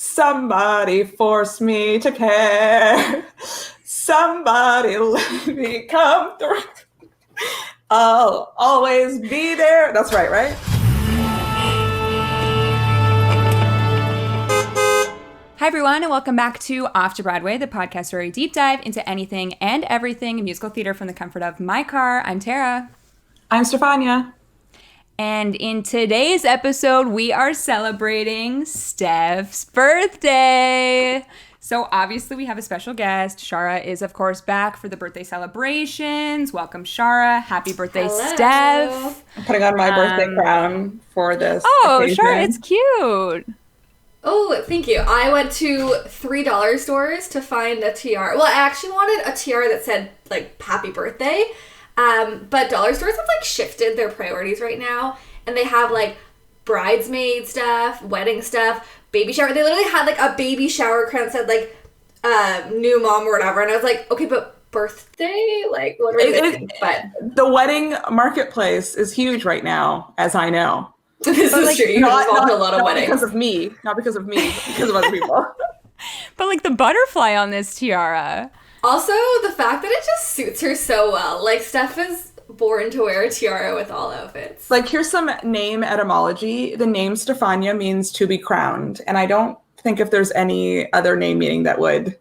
Somebody forced me to care. Somebody let me come through. I'll always be there. That's right? Hi, everyone, and welcome back to Off to Broadway, the podcast where we deep dive into anything and everything in musical theater from the comfort of my car. I'm Tara. I'm Stefania. And in today's episode, we are celebrating Stef's birthday. So obviously we have a special guest. Shara is, of course, back for the birthday celebrations. Welcome, Shara. Happy birthday, Hello. Stef. I'm putting on my birthday crown for this. Oh, occasion. Shara, it's cute. Oh, thank you. I went to $3 stores to find a tiara. Well, I actually wanted a tiara that said, like, happy birthday. But dollar stores have, like, shifted their priorities right now. And they have, like, bridesmaid stuff, wedding stuff, baby shower. They literally had, like, a baby shower crown that said, like, new mom or whatever. And I was like, okay, but birthday? Like, what are we missing? But the wedding marketplace is huge right now, as I know. This is true. You're involved in a lot of weddings. Not because of me, but because of other people. But, like, the butterfly on this tiara. Also, the fact that it just suits her so well. Like, Steph is born to wear a tiara with all outfits. Like, here's some name etymology. The name Stefania means to be crowned. And I don't think if there's any other name meaning that would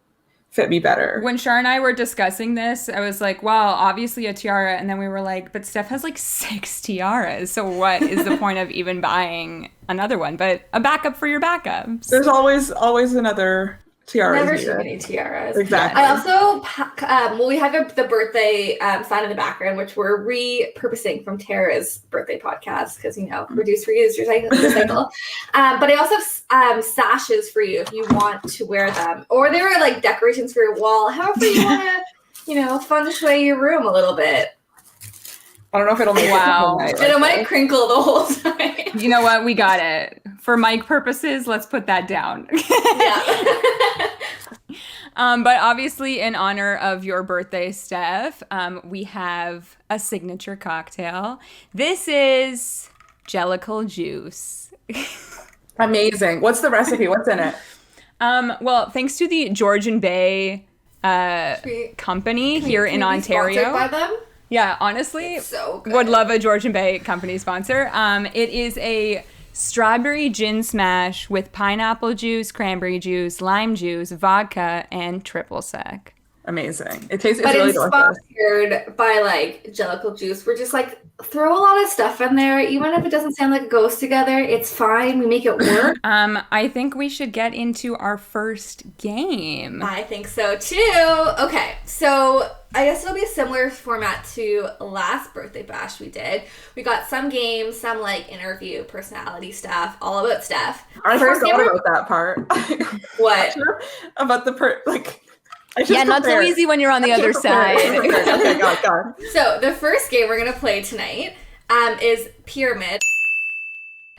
fit me better. When Shar and I were discussing this, I was like, well, obviously a tiara. And then we were like, but Steph has like 6 tiaras. So what is the point of even buying another one? But a backup for your backups. There's always another tiara. Never too many tiaras. Exactly. I also, we have the birthday sign in the background, which we're repurposing from Tara's birthday podcast because, you know, reduce, reuse, recycle. But I also have sashes for you if you want to wear them. Or there are, like, decorations for your wall. However you want to, you know, feng shui your room a little bit. I don't know if it'll make It might crinkle the whole time. You know what? We got it. For mic purposes, let's put that down. Yeah. But obviously, in honor of your birthday, Steph, we have a signature cocktail. This is Jellicle Juice. Amazing. What's the recipe? What's in it? Well, thanks to the Georgian Bay company here in Ontario. Sponsored by them? Yeah, honestly, so good. Would love a Georgian Bay company sponsor. It is a strawberry gin smash with pineapple juice, cranberry juice, lime juice, vodka, and triple sec. Amazing. It tastes But really it's sponsored by, like, Jellicle Juice. We're just like, throw a lot of stuff in there. Even if it doesn't sound like it goes together, it's fine. We make it work. I think we should get into our first game. I think so too. Okay, so I guess it'll be a similar format to last birthday bash we did. We got some games, some, like, interview, personality stuff, all about Steph. I forgot about that part. What? About the Yeah, not so easy when you're on the other side. Okay, God. So the first game we're going to play tonight is Pyramid.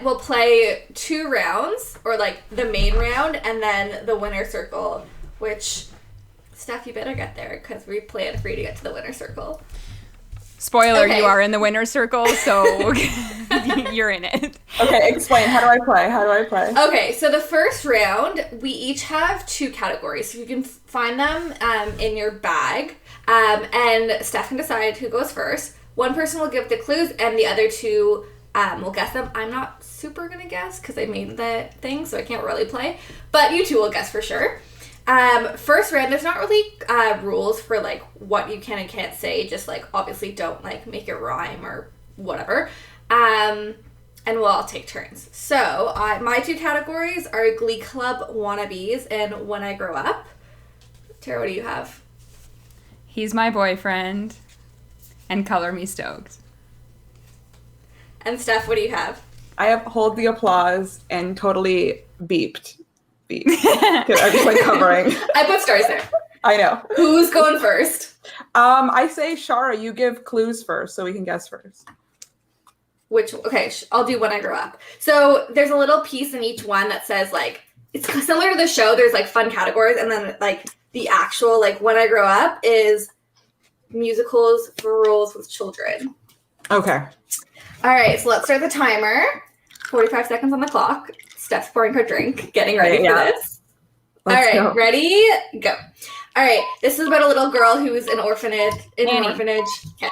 We'll play 2 rounds, or, like, the main round, and then the winner circle, which, Steph, you better get there, because we plan for you to get to the winner circle. Spoiler, Okay. You are in the winner circle, so you're in it. Okay, explain. How do I play? Okay, so the first round, we each have 2 categories. So you can find them in your bag, and Steph can decide who goes first. One person will give the clues, and the other 2 will guess them. I'm not super going to guess, because I made the thing, so I can't really play. But you 2 will guess for sure. First round, there's not really rules for, like, what you can and can't say. Just, like, obviously don't, like, make it rhyme or whatever. And we'll all take turns. So my 2 categories are Glee Club wannabes and When I Grow Up. Tara, what do you have? He's my boyfriend, and color me stoked. And Steph, what do you have? I have Hold the Applause and Totally Beeped. I'm just, like, covering. I put stars there. I know. Who's going first? I say, Shara, you give clues first so we can guess first. Okay, I'll do When I Grow Up. So there's a little piece in each one that says, like, it's similar to the show. There's, like, fun categories, and then, like, the actual, like, When I Grow Up is musicals for roles with children. Okay. All right, so let's start the timer. 45 seconds on the clock. Steph's pouring her drink, getting ready for this. Let's All right, go. ready? Go. All right, this is about a little girl who's in an orphanage. Okay.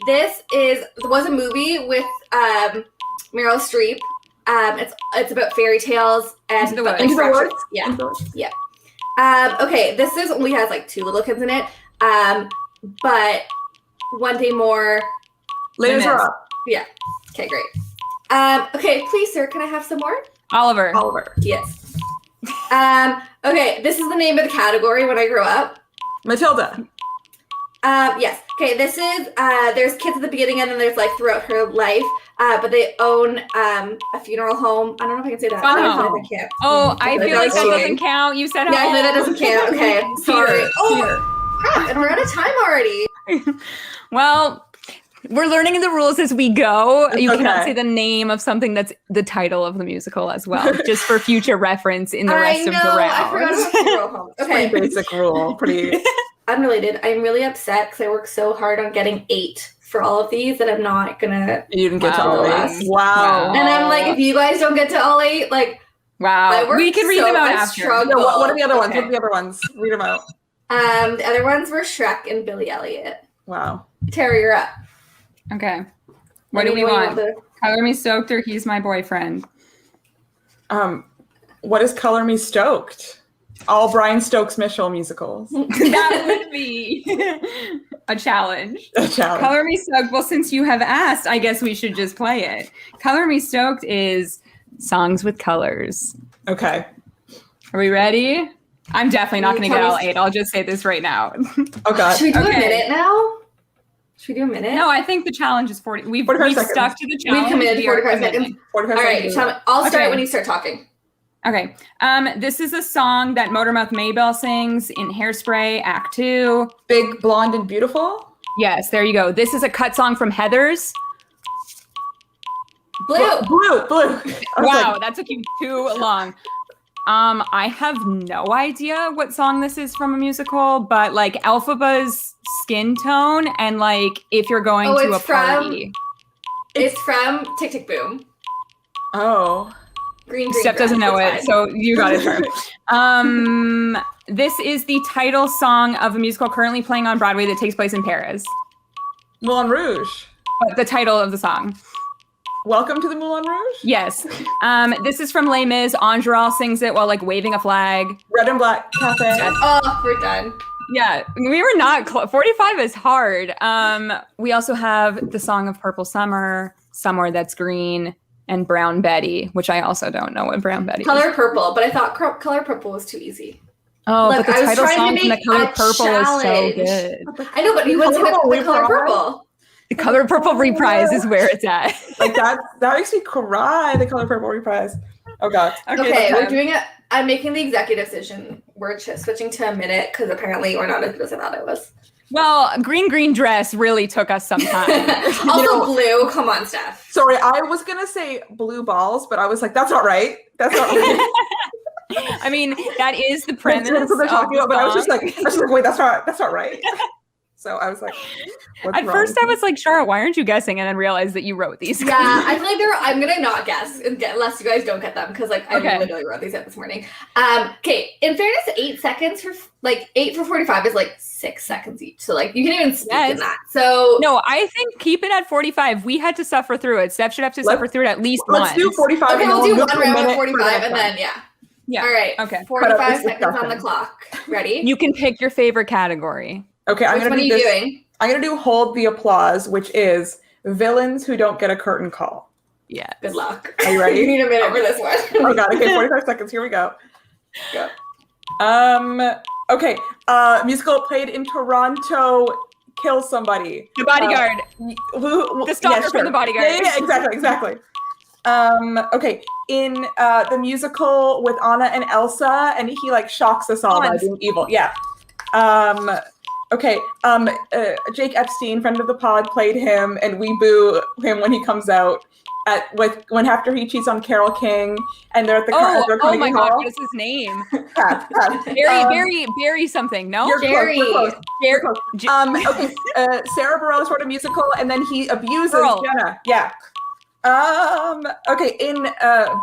This was a movie with Meryl Streep. It's about fairy tales and Into the Woods. Into the Woods? Yeah. Into the Woods? Yeah. Okay, this only has like 2 little kids in it. But One Day More. Ladies are up. Yeah. Okay, great. Okay, please, sir, can I have some more? Oliver. Yes. Okay, this is the name of the category when I grew up. Matilda. Yes. Okay, this is, there's kids at the beginning and then there's like throughout her life, but they own a funeral home. I don't know if I can say that. Fun I home. can't. Oh, I feel like that cheating. doesn't count. You said Yeah, I know that doesn't count. Okay, sorry. Peter. Oh, crap, and we're out of time already. Well, we're learning the rules as we go. You cannot Okay. say the name of something that's the title of the musical as well, just for future reference in the rest of the I forgot rounds. about funeral home. Okay, Pretty basic rule. Pretty. unrelated. I'm really upset because I worked so hard on getting 8 for all of these that I'm not gonna. You didn't get to Wow. all 8. Wow. And I'm like, if you guys don't get to all 8, like, Wow. I worked We can read so- them out I after. struggled. No, what are the other ones? Okay. What are the other ones? Read them out. The other ones were Shrek and Billy Elliot. Wow. Tara, you're up. Okay. What Let do me we know want? the- Color Me Stoked or He's My Boyfriend? What is Color Me Stoked? All Brian Stokes Mitchell musicals. That would be a challenge. A challenge. Color Me Stoked. Well, since you have asked, I guess we should just play it. Color Me Stoked is songs with colors. Okay. Are we ready? I'm definitely not going to Tell get me- all 8. I'll just say this right now. Oh God. Should we do Okay. a minute now? Should we do a minute? No, I think the challenge is 40. We've 45 stuck seconds. to the challenge. We've committed We are 45 committing. seconds. 45 All right, seconds. tell me. I'll start Okay. when you start talking. Okay. This is a song that Motormouth Maybelle sings in Hairspray Act 2. Big, Blonde, and Beautiful. Yes, there you go. This is a cut song from Heathers. Blue. Blue. I was Wow, like, that took you too long. I have no idea what song this is from a musical, but like Elphaba's skin tone and like if you're going Oh, to a it's from- party. It's from Tick Tick Boom. oh. Green. Steph grass, doesn't know it's it, fine. so you got it, Charm. This is the title song of a musical currently playing on Broadway that takes place in Paris. Moulin Rouge. But the title of the song. Welcome to the Moulin Rouge. Yes. This is from Les Mis. Andral sings it while like waving a flag. Red and Black Cafe. Oh, we're done. Yeah, we were not 45 is hard. We also have the song of Purple Summer, Somewhere That's Green, and Brown Betty, which I also don't know what Brown Betty is. Color Purple, but I thought Color Purple was too easy. Oh, Look, but the I was title trying to song from The make Color a Purple is so challenge. good. I know, but you wouldn't say Color the Color Purple. Purple. The Color Purple reprise is where it's at. Like that makes me cry. The Color Purple reprise. Oh God. Okay, we're doing it. I'm making the executive decision. We're switching to a minute because apparently we're not as good as I thought it was. Well, green dress really took us some time. Also, blue. Come on, Steph. Sorry, I was gonna say blue balls, but I was like, that's not right. That's not right. I mean, that is the premise. That's what they're talking of about. But I was just song. like, wait, that's not right. So I was like, what's At wrong first, with I was like, Charlotte, why aren't you guessing? And then realized that you wrote these. Yeah, I feel like I'm gonna not guess unless you guys don't get them because like I Okay. literally wrote these out this morning. Okay, in fairness, 8 seconds for 8 for 45 is like 6 seconds each. So like you can even speak in Yes. that. So No, I think keep it at 45. We had to suffer through it. Steph should have to suffer through it at least Let's once. do 45. okay, and we'll then do move one to a round of minute for the 45 next and one. then yeah. Yeah. All right. Okay. 45 Cut out this seconds on the discussion. clock. Ready? You can pick your favorite category. Okay, I'm Which gonna one are do you this. doing? I'm gonna do hold the applause, which is villains who don't get a curtain call. Yeah. Good luck. Are you ready? You need a minute for this one. Oh God. Okay, 45 seconds. Here we go. Go. Okay. Musical played in Toronto. Kill somebody. The Bodyguard. Who? The stalker from The Bodyguard. Yeah, exactly. Okay. In the musical with Anna and Elsa, and he like shocks us all by Hans. being evil. Yeah. Okay. Jake Epstein, friend of the pod, played him, and we boo him when he comes out when after he cheats on Carole King, and they're at the Oh my God, what is his name? Pass. Barry something. No, You're Jerry. close. Jerry. Okay. Sarah Bareilles wrote a musical, and then he abuses Pearl. Jenna. Yeah. Okay, in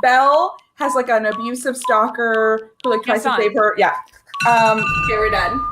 Belle has like an abusive stalker who like tries to save her. Yeah. Okay, we're done.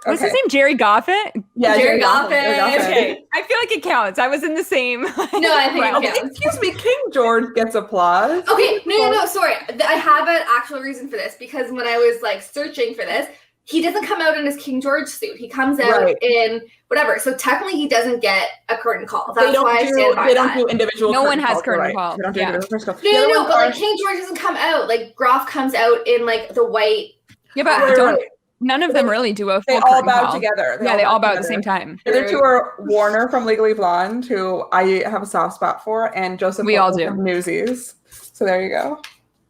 What's his name? Jerry Goffin? Yeah, Jerry Goffin. Okay. I feel like it counts. I was in the same. No, I think it counts. Excuse me, King George gets applause. Okay, no, sorry. I have an actual reason for this because when I was like searching for this, he doesn't come out in his King George suit. He comes out in whatever. So technically, he doesn't get a curtain call. That's why I stand by that. They don't do individual. No one has curtain call. They don't do individual curtain calls. No, but like King George doesn't come out. Like Groff comes out in like the white. Yeah, but none of them really do a full They all bow together. They all bow at the same time. The other two are Warner from Legally Blonde, who I have a soft spot for, and Joseph. We all do. From Newsies. So there you go.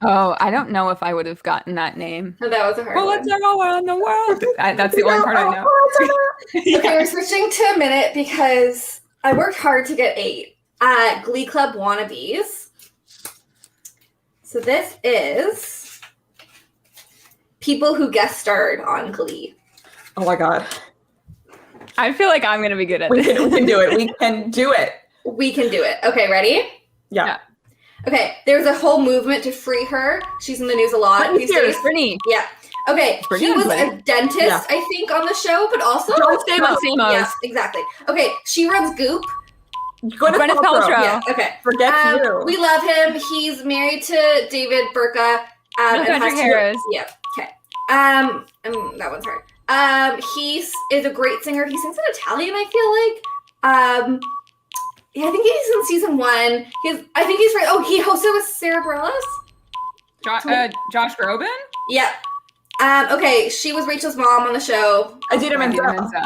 Oh, I don't know if I would have gotten that name. Oh, that was a hard one. Bullets are all around the world. That's the only part I know. Okay, we're switching to a minute because I worked hard to get 8 Glee Club wannabes. So this is people who guest starred on Glee. Oh my god. I feel like I'm going to be good at this. We can do it. We can do it. We can do it. Okay, ready? Yeah. Okay, there's a whole movement to free her. She's in the news a lot these days. Brittany. Yeah. Okay, he was a dentist, I think, on the show, but also... John Stamos. Yeah, exactly. Okay, she runs Goop. Gwyneth Paltrow. Yeah, okay. Forget you. We love him. He's married to David Burka. And Patrick Harris. Yeah, okay. That one's hard. He is a great singer. He sings in Italian, I feel like. Yeah, I think he's in season 1. I think he's right. Oh, he hosted with Sarah Bareilles. Josh Groban? Yeah. Okay, she was Rachel's mom on the show. Idina Menzel.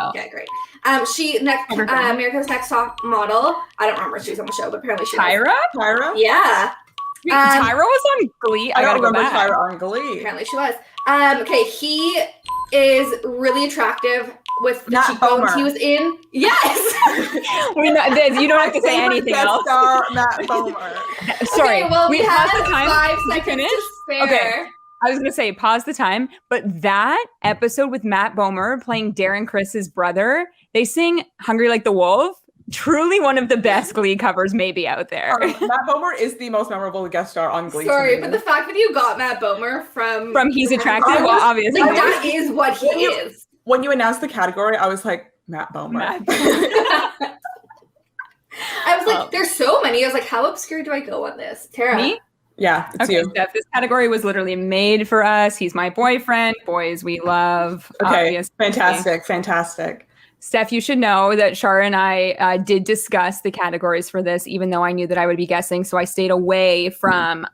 Okay, great. America's Next Top Model. I don't remember if she was on the show, but apparently she was. Tyra? Yeah. Wait, Tyra was on Glee? I don't remember Tyra on Glee. Apparently she was. Okay, he is really attractive with the cheekbones he was in. Yes! You don't have to say anything else. Star, Matt Bomer. Sorry. Okay, well, we have the time 5 to seconds finish. to spare. Okay. I was going to say, pause the time, but that episode with Matt Bomer playing Darren Chris's brother, they sing Hungry Like the Wolf. Truly one of the best Glee covers maybe out there. Matt Bomer is the most memorable guest star on Glee. Sorry, but the fact that you got Matt Bomer from He's Attractive, well, obviously. Like, that is what he is. When you announced the category, I was like, Matt Bomer. I was like, there's so many. I was like, how obscure do I go on this? Tara? Me? Yeah, it's you. Steph, this category was literally made for us. He's my boyfriend. Boys we love. Okay, obviously. fantastic. Steph, you should know that Shara and I did discuss the categories for this, even though I knew that I would be guessing. So I stayed away from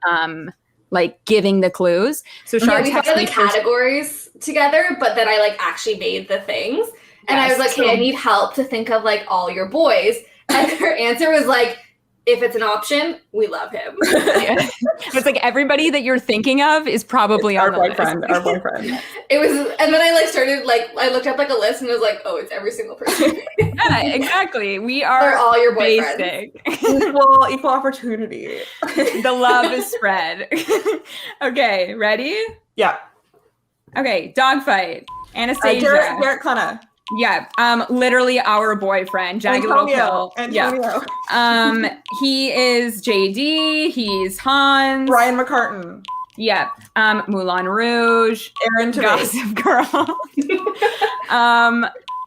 like giving the clues. So Shara we had the categories together, but then I like actually made the things. And I was like, hey, I need help to think of like all your boys. And her answer was like, if it's an option, we love him. It's like everybody that you're thinking of is probably on the list. Our boyfriend. It was, and then I like started like I looked up like a list and it was like, oh, it's every single person. Yeah, exactly. We are They're all your boyfriends. basic. Equal opportunity. The love is spread. Okay, ready? Yeah. Okay, dogfight. Anastasia. Garrett Cluna. Yeah, literally our boyfriend, Jagged Little Pill. Antonio. Yeah. He is JD. He's Hans. Ryan McCartan. Yeah. Moulin Rouge. Aaron Gossip Girl.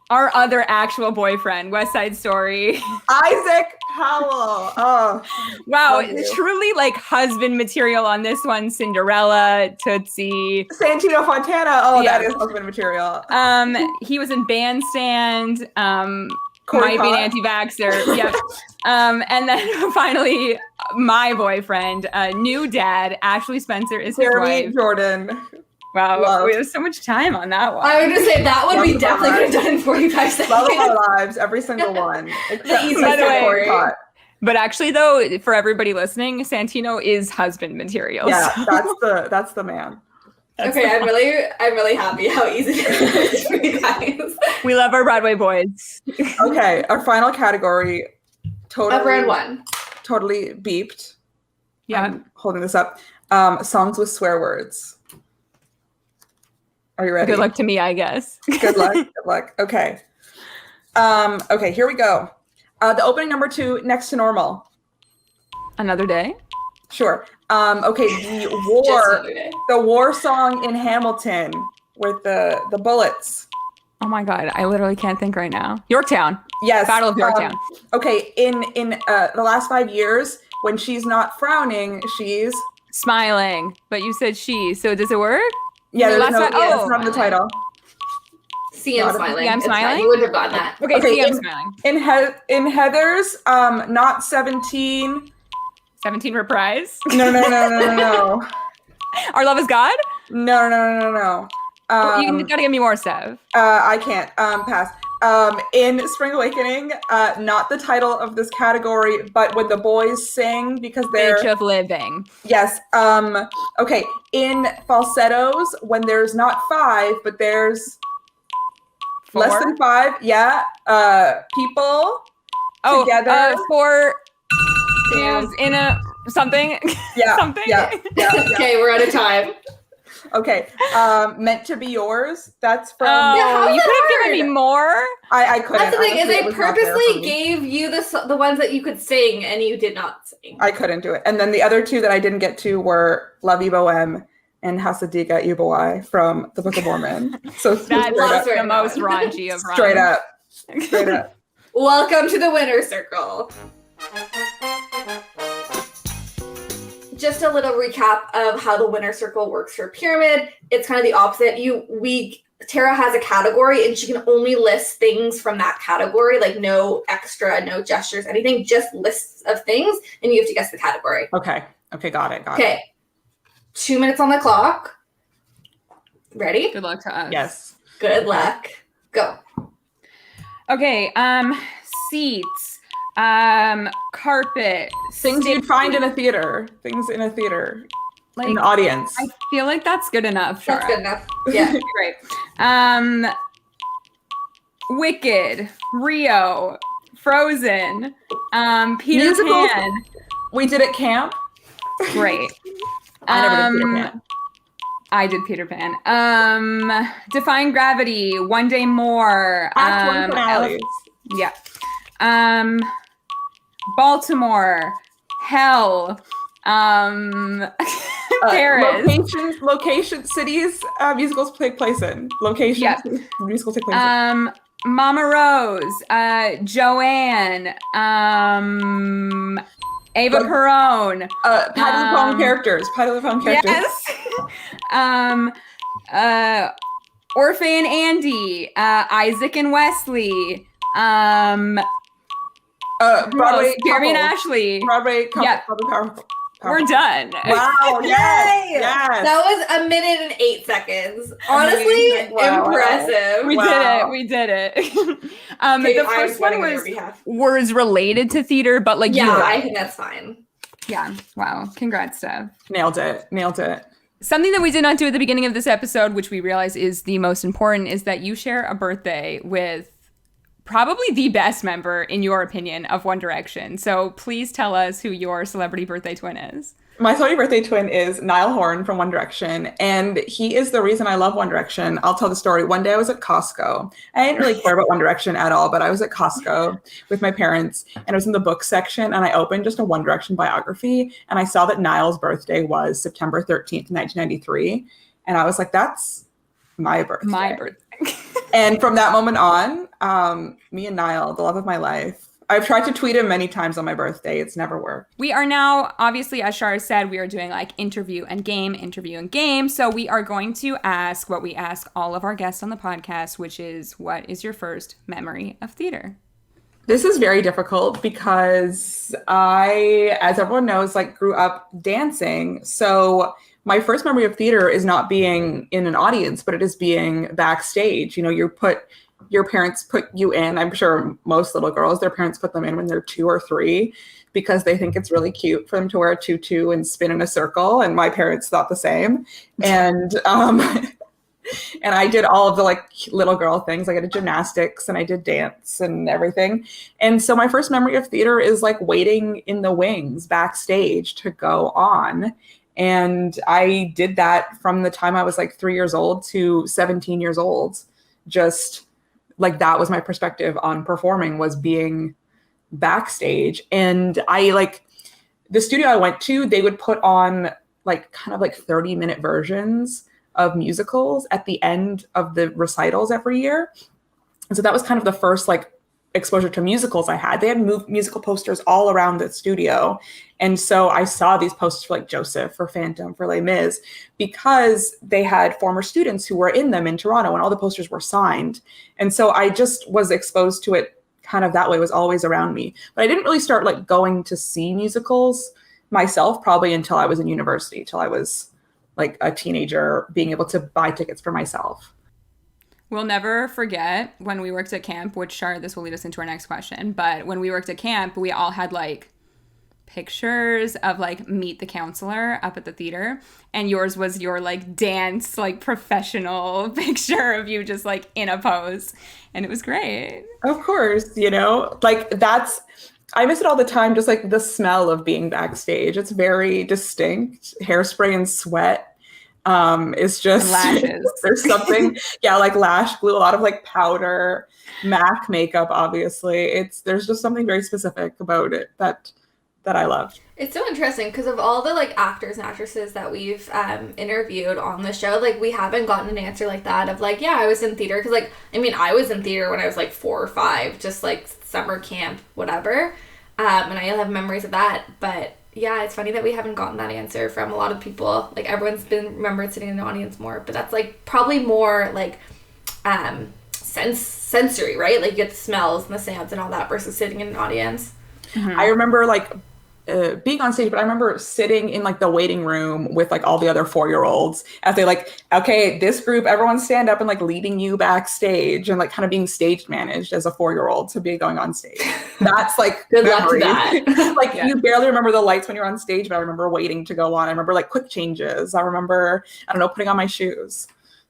Our other actual boyfriend, West Side Story. Isaac Powell. Oh. Wow, truly like husband material on this one. Cinderella, Tootsie. Santino Fontana. Oh, yeah. That is husband material. He was in Bandstand. Might be an anti-vaxxer. Yep. And then finally, my boyfriend, new dad, Ashley Spencer is his Jeremy wife. Jordan. Wow, we have so much time on that one. I would just say that one we definitely could have done in 45 seconds. Love of our lives, every single one. The easiest way. But actually, though, for everybody listening, Santino is husband material. Yeah, that's the man. Okay, I'm really happy how easy it is for you guys. We love our Broadway boys. Okay, our final category. Totally. Round 1. Totally beeped. Yeah. I'm holding this up. Songs with swear words. Are you ready? Good luck to me, I guess. Good luck. Good luck. Okay. Okay, here we go. The opening number 2, Next to Normal. Another day. Sure. Okay, Just another day. the war song in Hamilton with the bullets. Oh my God, I literally can't think right now. Yorktown. Yes. Battle of Yorktown. Okay, in the last 5 years, when she's not frowning, she's Smiling, but you said she, so does it work? yeah. There's no oh, from the title. See, I'm smiling. See, I'm It's fine. smiling? You wouldn't have gotten that. Okay, Okay, see, I'm smiling. In Heather's, not 17. 17 reprise. No. Our Love is God? No. You gotta give me more, Steph. I can't. Pass. In Spring Awakening, not the title of this category, but when the boys sing because they're Bitch of Living. yes. Okay. In falsettos, when there's not 5, but there's 4? less than 5. Yeah. People together. 4 dudes in a something. Yeah. Something. Yeah. Okay, we're out of time. Okay. Meant to Be Yours. That's from. how is You that could have given hard? me more. I couldn't. That's the thing, is Honestly, it I was not there for purposely me. gave you the ones that you could sing, and you did not sing. I couldn't do it. And then the other 2 that I didn't get to were La Vie Boheme and Hasadiga BWAY from the Book of Mormon. So That's Straight the up. most raunchy of raunchy. straight up. Welcome to the winner's circle. Just a little recap of how the winner's circle works for Pyramid. It's kind of the opposite. Tara has a category and she can only list things from that category, like no extra, no gestures, anything, just lists of things, and you have to guess the category. Okay, got it. Okay. 2 minutes on the clock. Ready? Good luck to us. Yes. Good luck. Go. Okay, seats, carpet, Things you'd find in a theater. Things in a theater. like In the audience. I feel like that's good enough. That's Shara. good enough. Yeah. Great. Wicked, Rio, Frozen, Peter Musicals. Pan. We did at camp. Great. I never did Peter Pan. I did Peter Pan. Defying Gravity, One Day More. Act 1 finales. Yeah. Baltimore, Hell, Paris. Locations, cities, musicals take place in. Locations, Yeah. musicals take place in. Mama Rose, Joanne, Ava Perón. Patty LuPone characters. Yes. Orphe and Andy, Isaac and Wesley, Broadway. Jeremy and couple. Ashley. Broadway. Couple, Yeah. Broadway powerful. We're done. Wow. Yes. Yay! Yes. That was 1 minute and 8 seconds. Honestly, Amazing. Wow. impressive. We did it. Okay, the first one on your behalf. was related to theater, but like Yeah, you I think that's fine. yeah. Wow. Congrats, Steph. Nailed it. Something that we did not do at the beginning of this episode, which we realize is the most important, is that you share a birthday with probably the best member, in your opinion, of One Direction. So please tell us who your celebrity birthday twin is. My celebrity birthday twin is Niall Horan from One Direction, and he is the reason I love One Direction. I'll tell the story. One day I was at Costco. I didn't really care about One Direction at all, but I was at Costco with my parents, and I was in the book section, and I opened just a One Direction biography, and I saw that Niall's birthday was September 13th, 1993, and I was like, that's my birthday. My birthday. And from that moment on, me and Niall, the love of my life, I've tried to tweet him many times on my birthday. It's never worked. We are now, obviously, as Shara said, we are doing like interview and game. So we are going to ask what we ask all of our guests on the podcast, which is, what is your first memory of theater? This is very difficult because I, as everyone knows, like grew up dancing. So my first memory of theater is not being in an audience, but it is being backstage. You know, your parents put you in. I'm sure most little girls, their parents put them in when they're 2 or 3 because they think it's really cute for them to wear a tutu and spin in a circle. And my parents thought the same. And and I did all of the like little girl things. Like I did gymnastics and I did dance and everything. And so my first memory of theater is like waiting in the wings backstage to go on. And I did that from the time I was like 3 years old to 17 years old. Just like that was my perspective on performing, was being backstage. And I like the studio I went to, they would put on like kind of like 30-minute versions of musicals at the end of the recitals every year. And so that was kind of the first like exposure to musicals I had. They had musical posters all around the studio. And so I saw these posters for like Joseph, for Phantom, for Les Mis, because they had former students who were in them in Toronto and all the posters were signed. And so I just was exposed to it kind of that way. It was always around me. But I didn't really start like going to see musicals myself probably until I was in university, till I was like a teenager being able to buy tickets for myself. We'll never forget when we worked at camp, which, Shar, this will lead us into our next question. But when we worked at camp, we all had like pictures of like Meet the Counselor up at the theater. And yours was your like dance, like professional picture of you just like in a pose. And it was great. Of course, you know, like I miss it all the time. Just like the smell of being backstage. It's very distinct. Hairspray and sweat. It's just there's something, yeah, like lash glue, a lot of like powder, MAC makeup, obviously. There's just something very specific about it that I love. It's so interesting because of all the like actors and actresses that we've interviewed on the show, like we haven't gotten an answer like that of like, yeah, I was in theater. Because like, I mean, I was in theater when I was like 4 or 5, just like summer camp, whatever. And I have memories of that, but yeah, it's funny that we haven't gotten that answer from a lot of people. Like everyone's been remembered sitting in the audience more, but that's like probably more like sensory, right? Like you get the smells and the sounds and all that versus sitting in an audience. Mm-hmm. I remember like being on stage, but I remember sitting in like the waiting room with like all the other 4-year-olds as they like, okay, this group, everyone stand up and like leading you backstage and like kind of being stage managed as a 4-year-old to be going on stage. That's like good luck to that. Like you barely remember the lights when you're on stage, but I remember waiting to go on. I remember like quick changes. I remember, I don't know, putting on my shoes.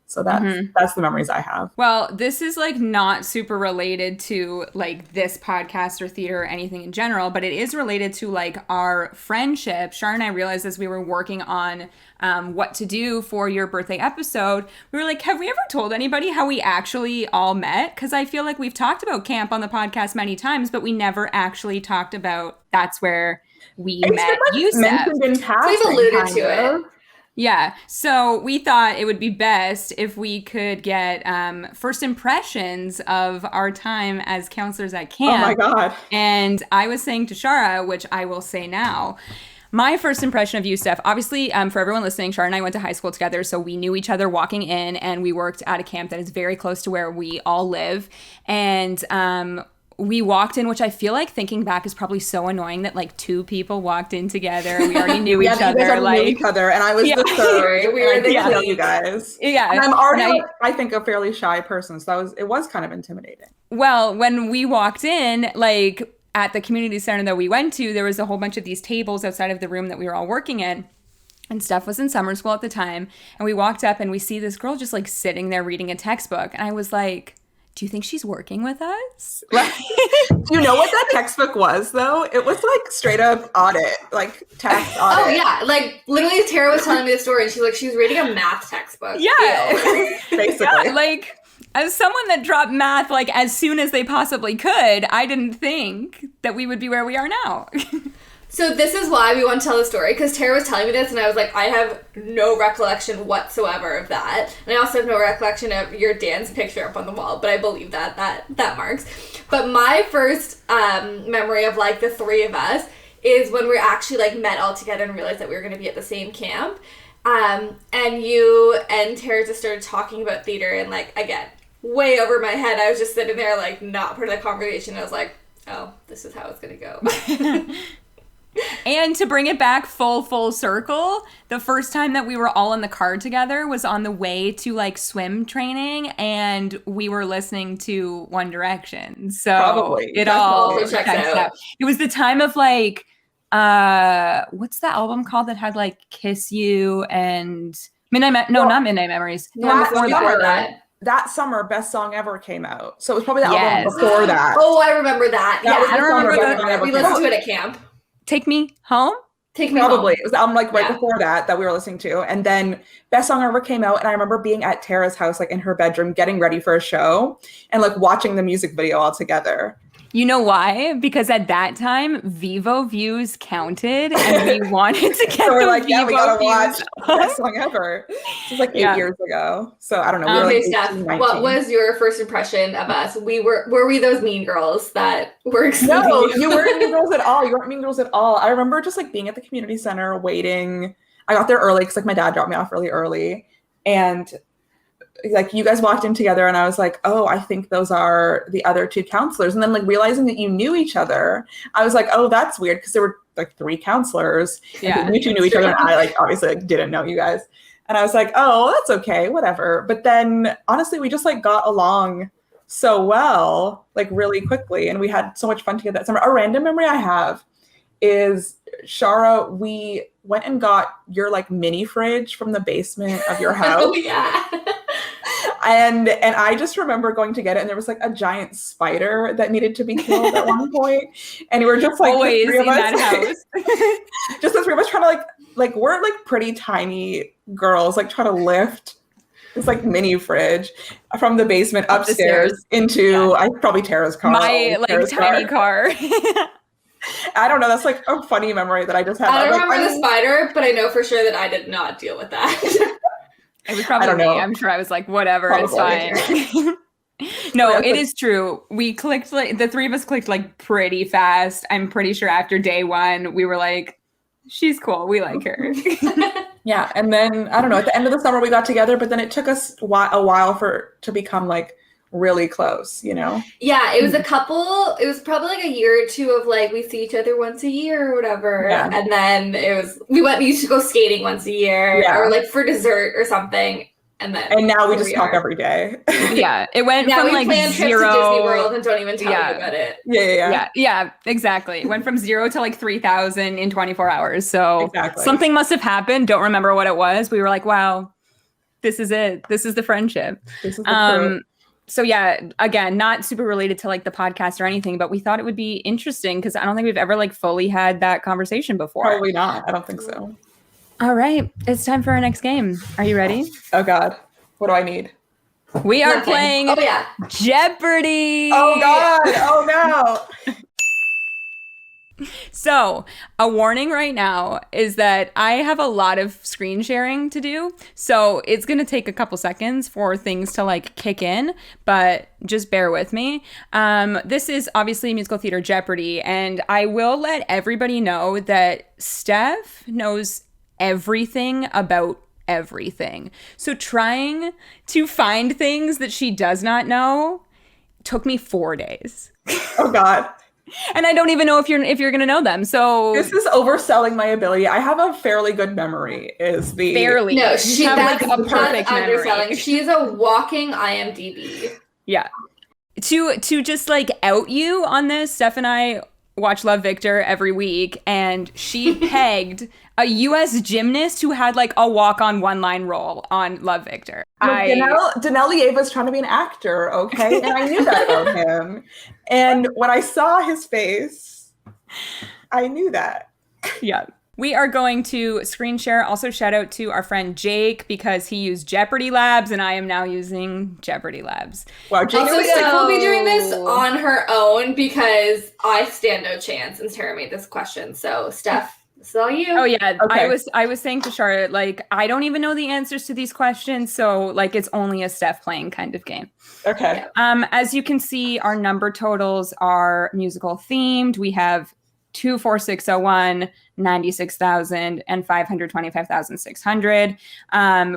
So that's the memories I have. Well, this is like not super related to like this podcast or theater or anything in general, but it is related to like our friendship. Shar and I realized as we were working on what to do for your birthday episode, we were like, have we ever told anybody how we actually all met? Because I feel like we've talked about camp on the podcast many times, but we never actually talked about that's where we met you, Steph. We've alluded to it. Yeah, so we thought it would be best if we could get first impressions of our time as counselors at camp. Oh my God. And I was saying to Shara, which I will say now, my first impression of you, Steph, obviously for everyone listening, Shara and I went to high school together, so we knew each other walking in, and we worked at a camp that is very close to where we all live. And we walked in, which I feel like thinking back is probably so annoying that like 2 people walked in together. We already knew each other. You guys knew each other, and I was the third. We were the kill you guys. Yeah, and I'm already, I think, a fairly shy person, so it was kind of intimidating. Well, when we walked in, like at the community center that we went to, there was a whole bunch of these tables outside of the room that we were all working in. And Steph was in summer school at the time, and we walked up and we see this girl just like sitting there reading a textbook, and I was like, do you think she's working with us? Do you know what that textbook was, though? It was like straight up audit, like tax audit. Oh, yeah. Like, literally, Tara was telling me the story, and she was reading a math textbook. Yeah. Basically. Yeah, like, as someone that dropped math, like, as soon as they possibly could, I didn't think that we would be where we are now. So this is why we want to tell the story, because Tara was telling me this, and I was like, I have no recollection whatsoever of that. And I also have no recollection of your dance picture up on the wall, but I believe that marks. But my first memory of, like, the 3 of us is when we actually, like, met all together and realized that we were going to be at the same camp. And you and Tara just started talking about theater, and, like, again, way over my head, I was just sitting there, like, not part of the conversation. I was like, oh, this is how it's going to go. And to bring it back full circle, the first time that we were all in the car together was on the way to like swim training, and we were listening to One Direction. So probably it all checks out. It was the time of like, what's the album called that had like Kiss You and not Midnight Memories. The one before that. That summer, Best Song Ever came out. So it was probably the album before that. Oh, I remember that. Yeah, I don't remember that. We listened to it at camp. Take Me Home? Take Me Probably. Home. It was the album like right before that we were listening to. And then Best Song Ever came out, and I remember being at Tara's house, like in her bedroom, getting ready for a show and like watching the music video all together. You know why? Because at that time, Vivo views counted, and we wanted to get So we're the like, yeah, we Vivo gotta watch views the up. best song ever. This was like 8 Yeah. years ago. So I don't know. We were Okay, like Steph, 18, what 19. was your first impression of us? Were we those mean girls that were excluding No, you? you weren't Mean Girls at all. You weren't Mean Girls at all. I remember just like being at the community center waiting. I got there early because like my dad dropped me off really early. And like you guys walked in together and I was like, oh, I think those are the other two counselors. And then like realizing that you knew each other, I was like, oh, that's weird because there were like 3 counselors. Yeah, and you two knew each other and I like obviously like didn't know you guys. And I was like, oh, that's okay, whatever. But then honestly, we just like got along so well, like really quickly. And we had so much fun together that summer. A random memory I have is Shara, we went and got your like mini fridge from the basement of your house. Oh, yeah. And I just remember going to get it, and there was like a giant spider that needed to be killed at one point, and we were just like always in that house, just the 3 of us trying to like we're like pretty tiny girls, like trying to lift this like mini fridge from the basement Up the stairs. upstairs into probably Tara's car, My like Tara's tiny car. I don't know. That's like a funny memory that I just had. I don't Like, remember the spider, but I know for sure that I did not deal with that. It was probably I don't me. know. I'm sure I was like, whatever, Probably. it's fine. No, it is true. We clicked like the 3 of us clicked like pretty fast. I'm pretty sure after day 1, we were like, she's cool. We like her. Yeah, and then I don't know. At the end of the summer, we got together, but then it took us a while to become like really close. You know? Yeah, it was it was probably like a year or 2 of like we see each other once a year or whatever. Yeah. And then we used to go skating once a year or like for dessert or something. And now we here just talk every day. Yeah, it went now from we like plan 0 trips to Disney World and don't even tell you about it. Yeah, exactly. It went from 0 to like 3,000 in 24 hours. So something must have happened. Don't remember what it was. We were like, wow, this is it. This is the friendship. This is the so yeah, again, not super related to like the podcast or anything, but we thought it would be interesting because I don't think we've ever like fully had that conversation before. Probably not. I don't think so. All right, it's time for our next game. Are you ready? Oh God, what do I need? We are playing Jeopardy! Oh God! Oh no! So, a warning right now is that I have a lot of screen sharing to do. So, it's going to take a couple seconds for things to like kick in, but just bear with me. This is obviously musical theater Jeopardy, and I will let everybody know that Steph knows everything about everything. So, trying to find things that she does not know took me 4 days. Oh God. And I don't even know if you're gonna know them. So this is overselling my ability. I have a fairly good memory. Barely. No, she has like a perfect memory. She's a walking IMDb. Yeah. To just like out you on this, Steph and I watch Love Victor every week, and she pegged a U.S. gymnast who had like a walk-on one-line role on Love Victor. Danelle Lieva's trying to be an actor, okay? And I knew that about him. And when I saw his face, I knew that. Yeah. We are going to screen share. Also, shout out to our friend Jake because he used Jeopardy Labs, and I am now using Jeopardy Labs. Wow, Jake. Also, Steph will be doing this on her own because I stand no chance, and Tara made this question. So, Steph, this is all you. Oh yeah, okay. I was saying to Charlotte, like, I don't even know the answers to these questions, so like it's only a Steph playing kind of game. Okay. As you can see, our number totals are musical themed. We have 24601, 96,000, and 525,600.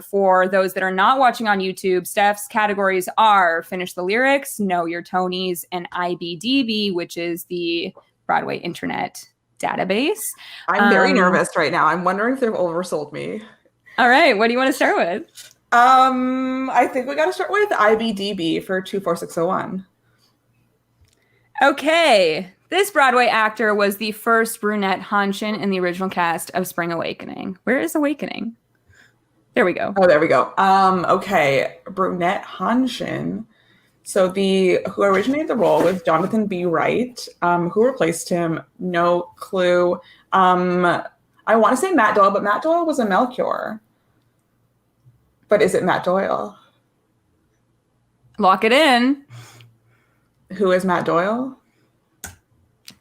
For those that are not watching on YouTube, Steph's categories are Finish the Lyrics, Know Your Tonys, and IBDB, which is the Broadway Internet Database. I'm very nervous right now. I'm wondering if they've oversold me. All right, what do you want to start with? I think we got to start with IBDB for 24601. Okay. This Broadway actor was the first brunette Hanshin in the original cast of Spring Awakening. Where is Awakening? There we go. Oh, there we go. Okay. Brunette Hanshin. So who originated the role was Jonathan B. Wright. Who replaced him? No clue. I want to say Matt Doyle, but Matt Doyle was a Melchior. But is it Matt Doyle? Lock it in. Who is Matt Doyle?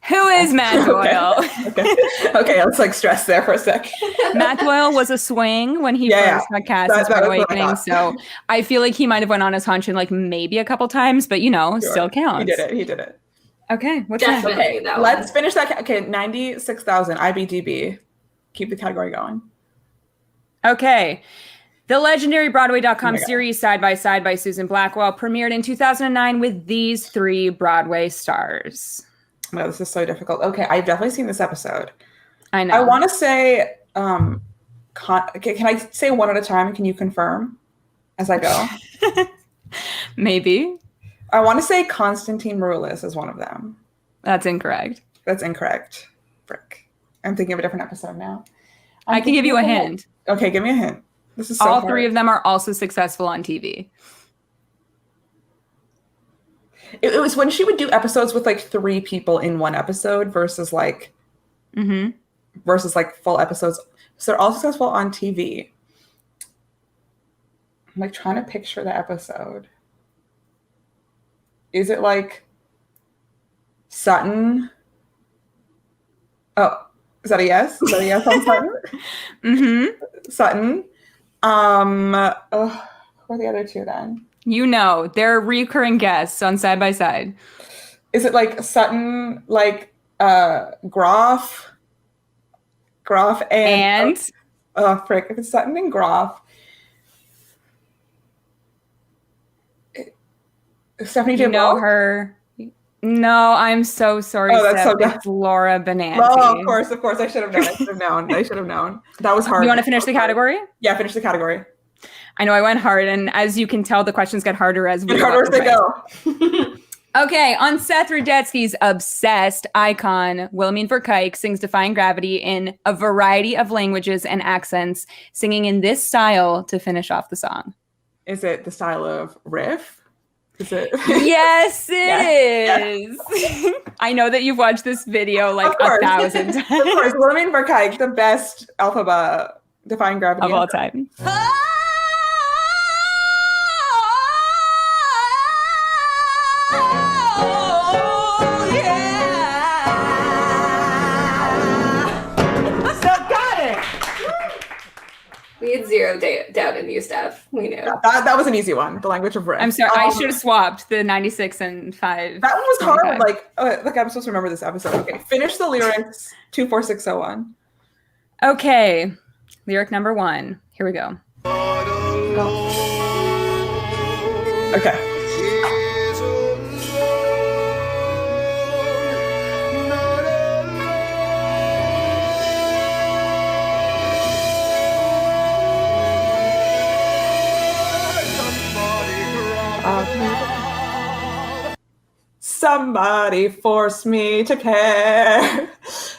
Who is Matt Doyle? Okay, I was like stressed there for a sec. Matt Doyle was a swing when he first got cast in Spring Awakening, so I feel like he might have went on his hunch and like maybe a couple times, but still counts. He did it. Okay, what's Definitely that? Okay, let's finish that. Okay, 96,000 IBDB. Keep the category going. Okay. The legendary Broadway.com series Side by Side by Susan Blackwell premiered in 2009 with these 3 Broadway stars. No, this is so difficult. Okay, I've definitely seen this episode. I know. I want to say, can I say one at a time? Can you confirm as I go? Maybe. I want to say Constantine Maroulis is one of them. That's incorrect. That's incorrect. Frick. I'm thinking of a different episode now. I can give you a hint. Okay, give me a hint. This is so all hard. 3 of them are also successful on TV. It was when she would do episodes with like 3 people in one episode versus like full episodes. So they're all successful on TV. I'm like trying to picture the episode. Is it like Sutton? Oh, is that a yes? Is that a yes on Sutton? Sutton. Who are the other 2 then? They're recurring guests on Side by Side. Is it like Sutton, like Groff and oh frick! If it's Sutton and Groff, Stephanie J. know her? No, I'm so sorry. Oh, that's Steph. so It's Laura Benanti. Oh, of course. I should have known. I should have known. That was hard. You want to finish the category? Yeah, finish the category. I know I went hard, and as you can tell, the questions get harder as we go. Okay, on Seth Rudetsky's Obsessed, icon Wilhelmine Verkuyk sings Defying Gravity in a variety of languages and accents, singing in this style to finish off the song. Is it the style of riff? Is it? Yes, it is. I know that you've watched this video like 1,000 times. Of course, Wilhelmine Verkuyk, the best Elphaba Defying Gravity of all time. We had zero doubt in you, Steph. We knew. That was an easy one. The language of riff. I'm sorry. I should have swapped the 96 and 5. That one was hard. Like I'm supposed to remember this episode. Okay, finish the lyrics. 24601. Okay, lyric number 1. Here we go. Okay. Somebody forced me to care.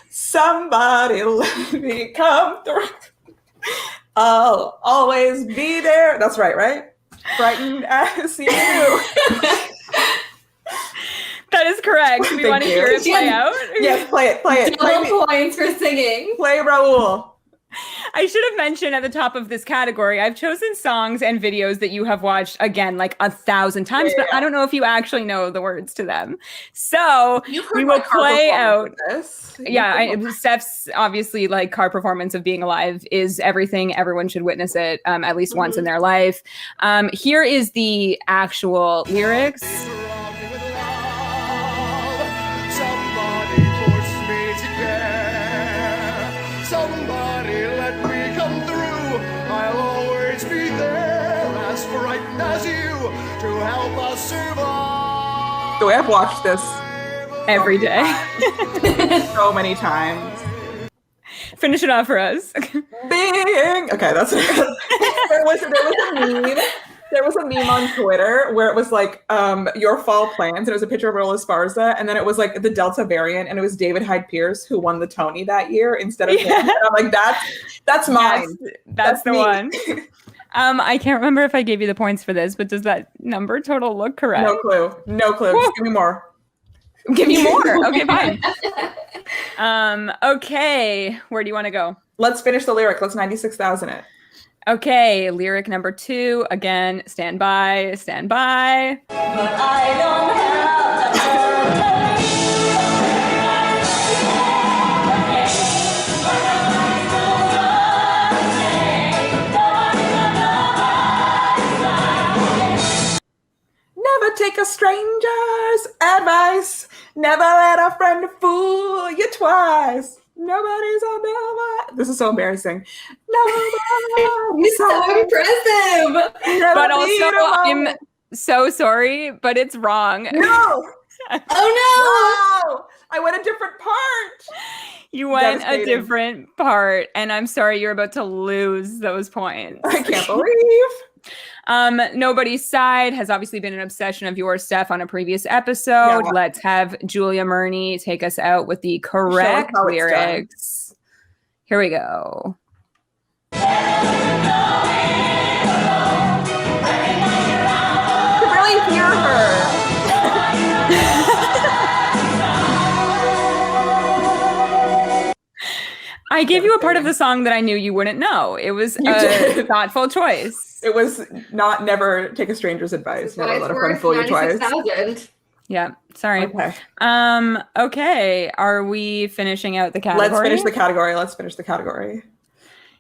Somebody let me come through. I'll always be there. That's right? Frightened as you. That is correct. We want to hear it play out. Yes, play it. Double points for singing. Play Raul. I should have mentioned at the top of this category, I've chosen songs and videos that you have watched, again, like 1,000 times, but I don't know if you actually know the words to them. So we will play out. Steph's obviously like car performance of Being Alive is everything. Everyone should witness it at least once in their life. Here is the actual lyrics. The way I've watched this every day, so many times. Finish it off for us. Bing. Okay, that's it. There was a meme. There was a meme on Twitter where it was like your fall plans, and it was a picture of Raul Esparza, and then it was like the Delta variant, and it was David Hyde Pierce who won the Tony that year instead of him. And I'm like, that's mine. Yes, that's the one. I can't remember if I gave you the points for this, but does that number total look correct? No clue. Just give me more. Give me more. Okay, fine. Okay, where do you want to go? Let's finish the lyric. Let's 96,000 it. Okay, lyric number 2. Again, stand by. But I don't have take a stranger's advice. Never let a friend fool you twice. Nobody's on nobody. This is so embarrassing. Nobody's so impressive. But also, I'm so sorry, but it's wrong. No. Oh no. No. I went a different part. You went a different part, and I'm sorry you're about to lose those points. I can't believe. Nobody's Side has obviously been an obsession of yours, Steph, on a previous episode. Yeah. Let's have Julia Murney take us out with the correct lyrics. Here we go. You can really hear her. I gave you a part of the song that I knew you wouldn't know. It was a thoughtful choice. It was not never take a stranger's advice. Never let a friend fool you twice. 96,000. Yeah, sorry. Okay. Okay. Are we finishing out the category? Let's finish the category.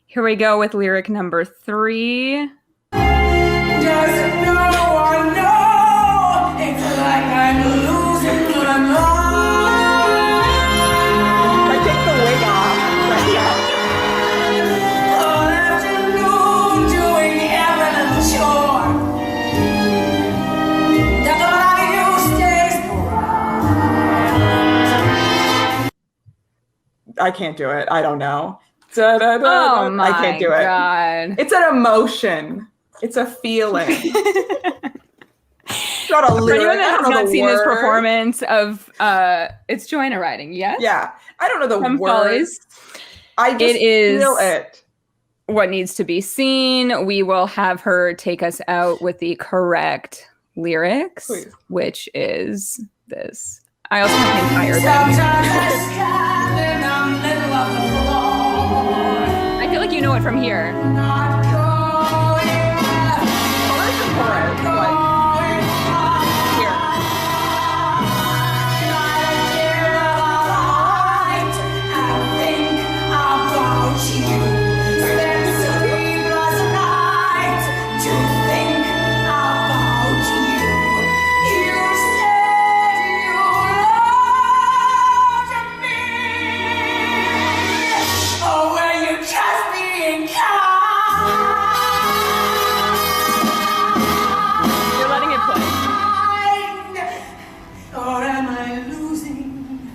Here we go with lyric number 3. Doesn't no one know? It's like I'm losing my mind. I take the wig off. All afternoon doing every chore. The body you stays around. I can't do it. I don't know. Oh my I can't do it. God. It's an emotion. It's a feeling. It's not a For lyric. anyone that I has don't know not the seen this word. performance of it's Joanna Riding, yes? Yeah. I don't know the From words. Follies. I just It is feel it. what needs to be seen. We will have her take us out with the correct lyrics, Please. which is this. I also have the entire thing. Sometimes I stand in the middle of the floor. I feel like you know it from here. Not going back. Where's the chorus? Like, here. Just being kind. You're letting it play. Or am I losing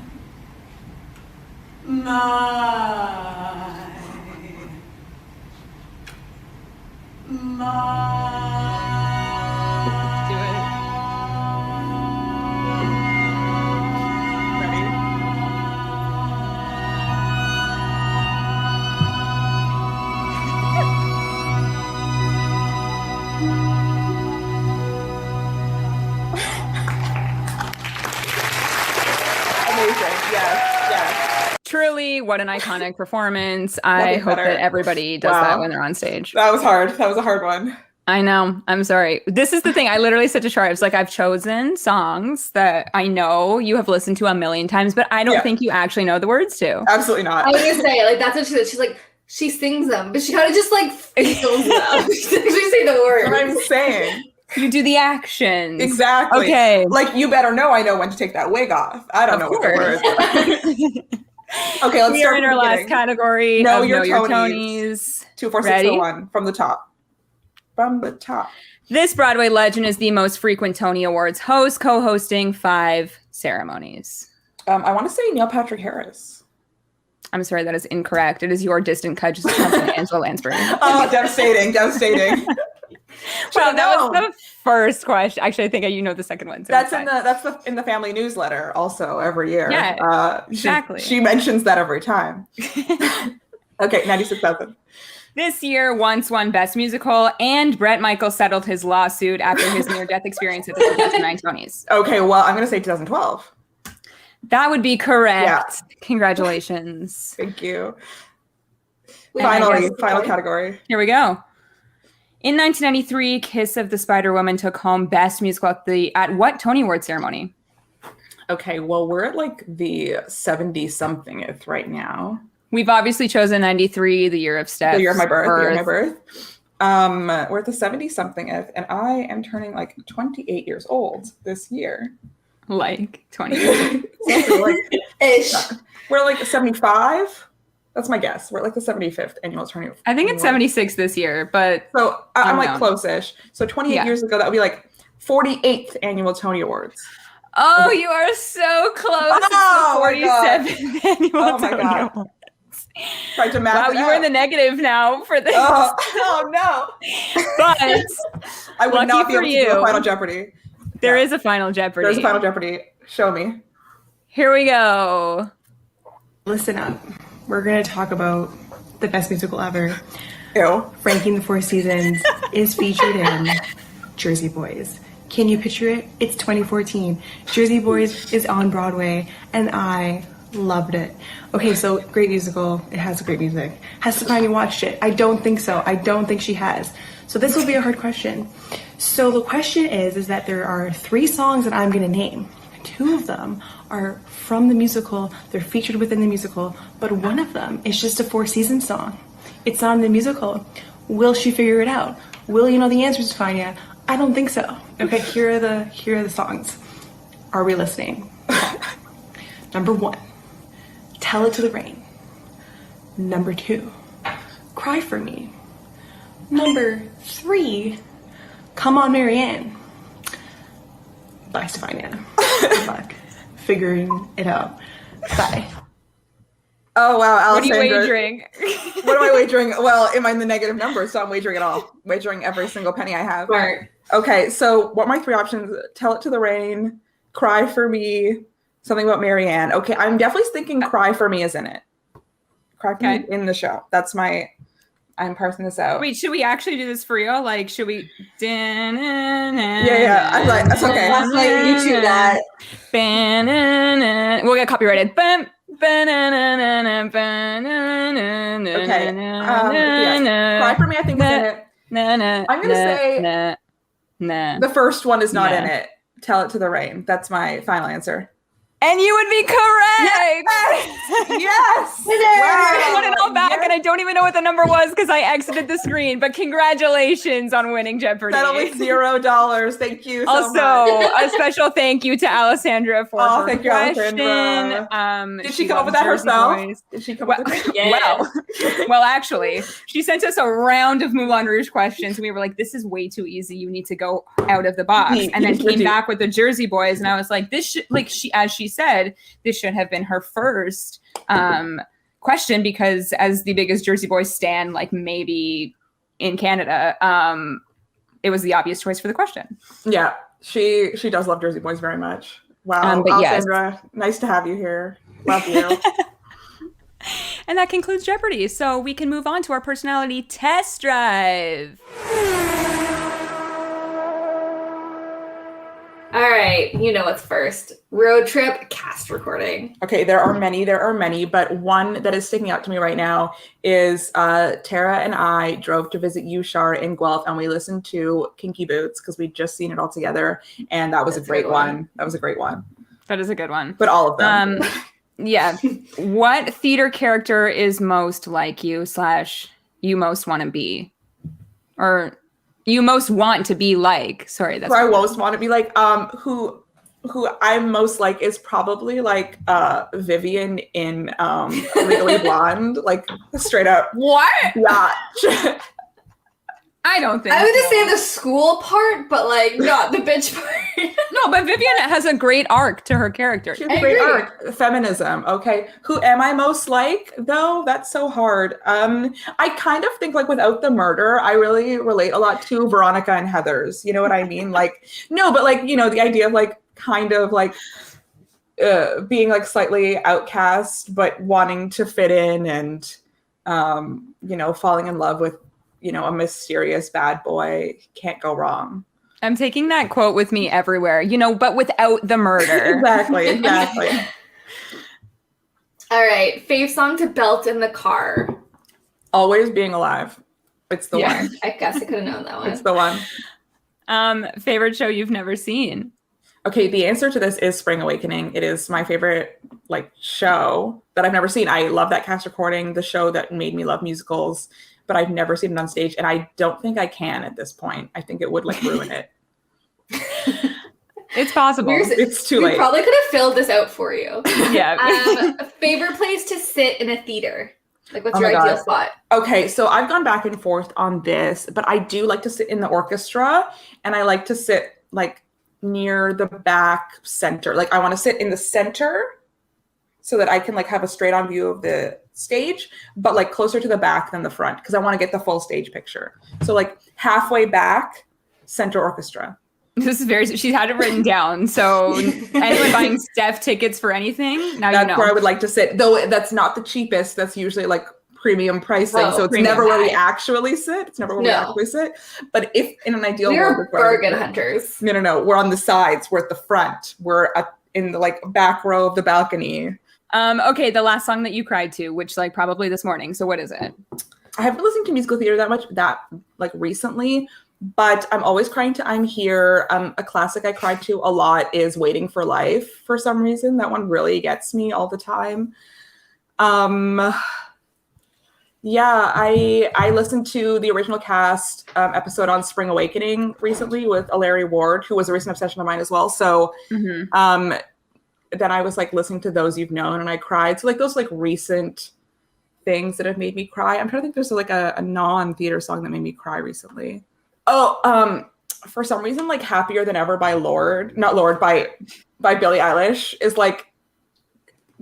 Do it. Ready? Amazing. Yes. Truly, what an iconic performance. I Nothing hope better. that everybody does Wow. that when they're on stage. That was hard. That was a hard one. I know. I'm sorry. This is the thing. I literally said to Shar, I was like, I've chosen songs that I know you have listened to a million times, but I don't Yeah. think you actually know the words to. Absolutely not. I was gonna say, like, that's what she said. She's like, she sings them, but she kind of just like feels them. She doesn't actually say the That's what I'm words. saying. You do the actions. Exactly. Okay. Like, you better know I know when to take that wig off. I don't Of know what the course. words. Okay, let's We start are in from our the last beginning. category. Know of Your Know Your Tonies. Tonies. 2, 4, 6, Ready? 1 from the top. From the top. This Broadway legend is the most frequent Tony Awards host, co-hosting 5 ceremonies. I want to say Neil Patrick Harris. I'm sorry, that is incorrect. It is your distant cousin, Angela Lansbury. Oh, devastating, devastating. Well, that was known. the first question. Actually, I think you know the second one. So That's it's fine. in the family newsletter also every year. Yeah, exactly. She mentions that every time. Okay, 96,000. This year once won Best Musical, and Bret Michaels settled his lawsuit after his near-death experience at the 2009 Tonys. Okay, well, I'm going to say 2012. That would be correct. Yeah. Congratulations. Thank you. Wait, Finally, yes, final okay. category. Here we go. In 1993, Kiss of the Spider Woman took home Best Musical at what Tony Award ceremony? Okay, well, we're at like the 70-somethingth right now. We've obviously chosen 93, the year of Steph's The year of my birth. The year of my birth. We're at the 70-somethingth, and I am turning like 28 years old this year. Like 20. Like, Ish. we're like 75. That's my guess. We're at like the 75th annual turning. I think it's 76 this year, but So I'm like unknown. close-ish. So 28 Yeah. years ago, that would be like 48th annual Tony Awards. oh, you are so close. Oh, my It's the 47th annual Oh my Tony God. Awards. Tried to math Wow, it you were in out. the negative now for this. Oh no! But I would lucky not be for able to do a you. Final Jeopardy. there Yeah. is a Final Jeopardy. There's a Final Jeopardy. Show me. Here we go. Listen up. We're going to talk about the best musical ever. Ew. Ranking the Four Seasons is featured in Jersey Boys. Can you picture it? It's 2014. Jersey Boys is on Broadway, and I loved it. Okay, so great musical. It has great music. Has Stefania watched it? I don't think so. I don't think she has. So this will be a hard question. So the question is that there are 3 songs that I'm going to name. 2 of them are from the musical. They're featured within the musical, but one of them is just a Four Seasons song. It's not in the musical. Will she figure it out? Will you know the answers, Stefania? I don't think so. Okay, here are the songs. Are we listening? Number 1, Tell It to the Rain. Number 2, Cry for Me. Number 3, Come On Marianne. Bye, Stefania. Good luck figuring it out. Bye. Oh wow, What are you Alessandra. wagering? What am I wagering? Well, am I in the negative number? So I'm wagering it all. Wagering every single penny I have. Smart. Okay, so what are my 3 options? Tell It to the Rain, Cry for Me, something about Marianne. Okay, I'm definitely thinking Cry for Me is in it. Cry for Me Okay. in the show. I'm parsing this out. Wait, should we actually do this for real? Like, should we? Yeah, I'm like, that's okay. That's like YouTube that. We'll get copyrighted. Okay. Yes. Cry for Me, I think is in it. I'm gonna say nah. The first one is not Nah. in it. Tell It to the Rain. That's my final answer. And you would be correct. Yes. I want it all back, Yes. and I don't even know what the number was because I exited the screen. But congratulations on winning Jeopardy! Settle with $0. Thank you. So Also, much. a special thank you to Alessandra for Oh, her thank you, question. Alessandra. Did she come up with loves that Jersey herself? Boys. Did she come Well, up with that? well, actually, she sent us a round of Moulin Rouge questions, and we were like, "This is way too easy. You need to go out of the box." Deep, And then super came deep. back with the Jersey Boys, and I was like, "This should, like she, as she said, this should have been her first question because as the biggest Jersey Boys stan, like maybe in Canada, it was the obvious choice for the question." Yeah, she does love Jersey Boys very much. Wow, But yes. Alessandra, nice to have you here. Love you. And that concludes Jeopardy. So we can move on to our personality test drive. All right, you know what's first. Road trip cast recording. Okay, there are many, but one that is sticking out to me right now is Tara and I drove to visit you, Shar, in Guelph, and we listened to Kinky Boots because we'd just seen it all together, and that was That's a great a good one. one. That was a great one. That is a good one. But all of them. Yeah. What theater character is most like you / you most want to be? Or you most want to be like? Sorry, that's who I most want to be like, who I'm most like is probably like Vivian in Legally Blonde, like straight up. what? Yeah. I don't think I would just so. say the school part, but like not the bitch part. No, but Vivian has a great arc to her character. She has I a great agree. arc. Feminism. Okay. Who am I most like though? That's so hard. I kind of think like without the murder, I really relate a lot to Veronica and Heather's. You know what I mean? Like, no, but like, you know, the idea of like kind of like being like slightly outcast, but wanting to fit in and you know, falling in love with, you know, a mysterious bad boy. Can't go wrong. I'm taking that quote with me everywhere, you know, but without the murder. Exactly. All right, fave song to belt in the car. Always Being Alive. It's the Yeah. one. I guess I could have known that one. It's the one. Favorite show you've never seen? Okay, the answer to this is Spring Awakening. It is my favorite like show that I've never seen. I love that cast recording, the show that made me love musicals. but I've never seen it on stage, and I don't think I can at this point. I think it would like ruin it. It's possible. It's too late. We probably could have filled this out for you. Yeah. Favorite place to sit in a theater? Like, what's Oh your my ideal God. spot? Okay, so I've gone back and forth on this, but I do like to sit in the orchestra, and I like to sit like near the back center. Like I want to sit in the center so that I can like have a straight on view of the stage, but like closer to the back than the front because I want to get the full stage picture. So like halfway back, center orchestra. This is very, she had it written down. So anyone buying Steph tickets for anything, now That's you know. where I would like to sit. Though that's not the cheapest. That's usually like premium pricing. Oh, so it's premium. never where we actually sit. It's never where we actually sit. But if in an ideal world, We're it's where I would bargain sit. hunters. No. We're on the sides. We're at the front. We're in the like back row of the balcony. Okay, the last song that you cried to, which like probably this morning. So what is it? I haven't listened to musical theater that recently, but I'm always crying to I'm Here. A classic I cried to a lot is Waiting for Life for some reason. That one really gets me all the time. Yeah, I listened to the original cast episode on Spring Awakening recently with Larry Ward, who was a recent obsession of mine as well. So then I was like listening to Those You've Known and I cried. So like those like recent things that have made me cry. I'm trying to think there's like a non-theater song that made me cry recently. Oh, for some reason, like Happier Than Ever by by Billie Eilish is like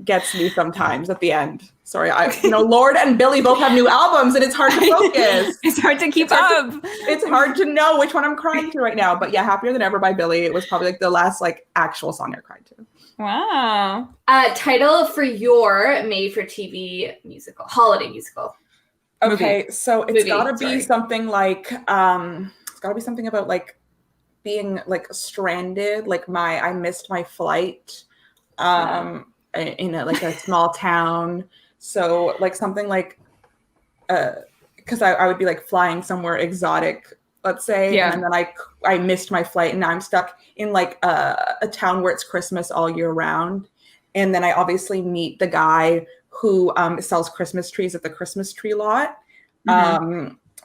gets me sometimes at the end. Sorry, Lorde and Billie both have new albums and it's hard to focus. It's hard to keep up. It's hard to know which one I'm crying to right now. But yeah, Happier Than Ever by Billie. It was probably like the last like actual song I cried to. Wow. Title for your made-for-TV musical, holiday musical. Okay, so it's gotta be sorry. something like it's gotta be something about like being like stranded, like I missed my flight in a small town. So like something like because I would be like flying somewhere exotic, let's say, and then I missed my flight and now I'm stuck in like a town where it's Christmas all year round. And then I obviously meet the guy who sells Christmas trees at the Christmas tree lot.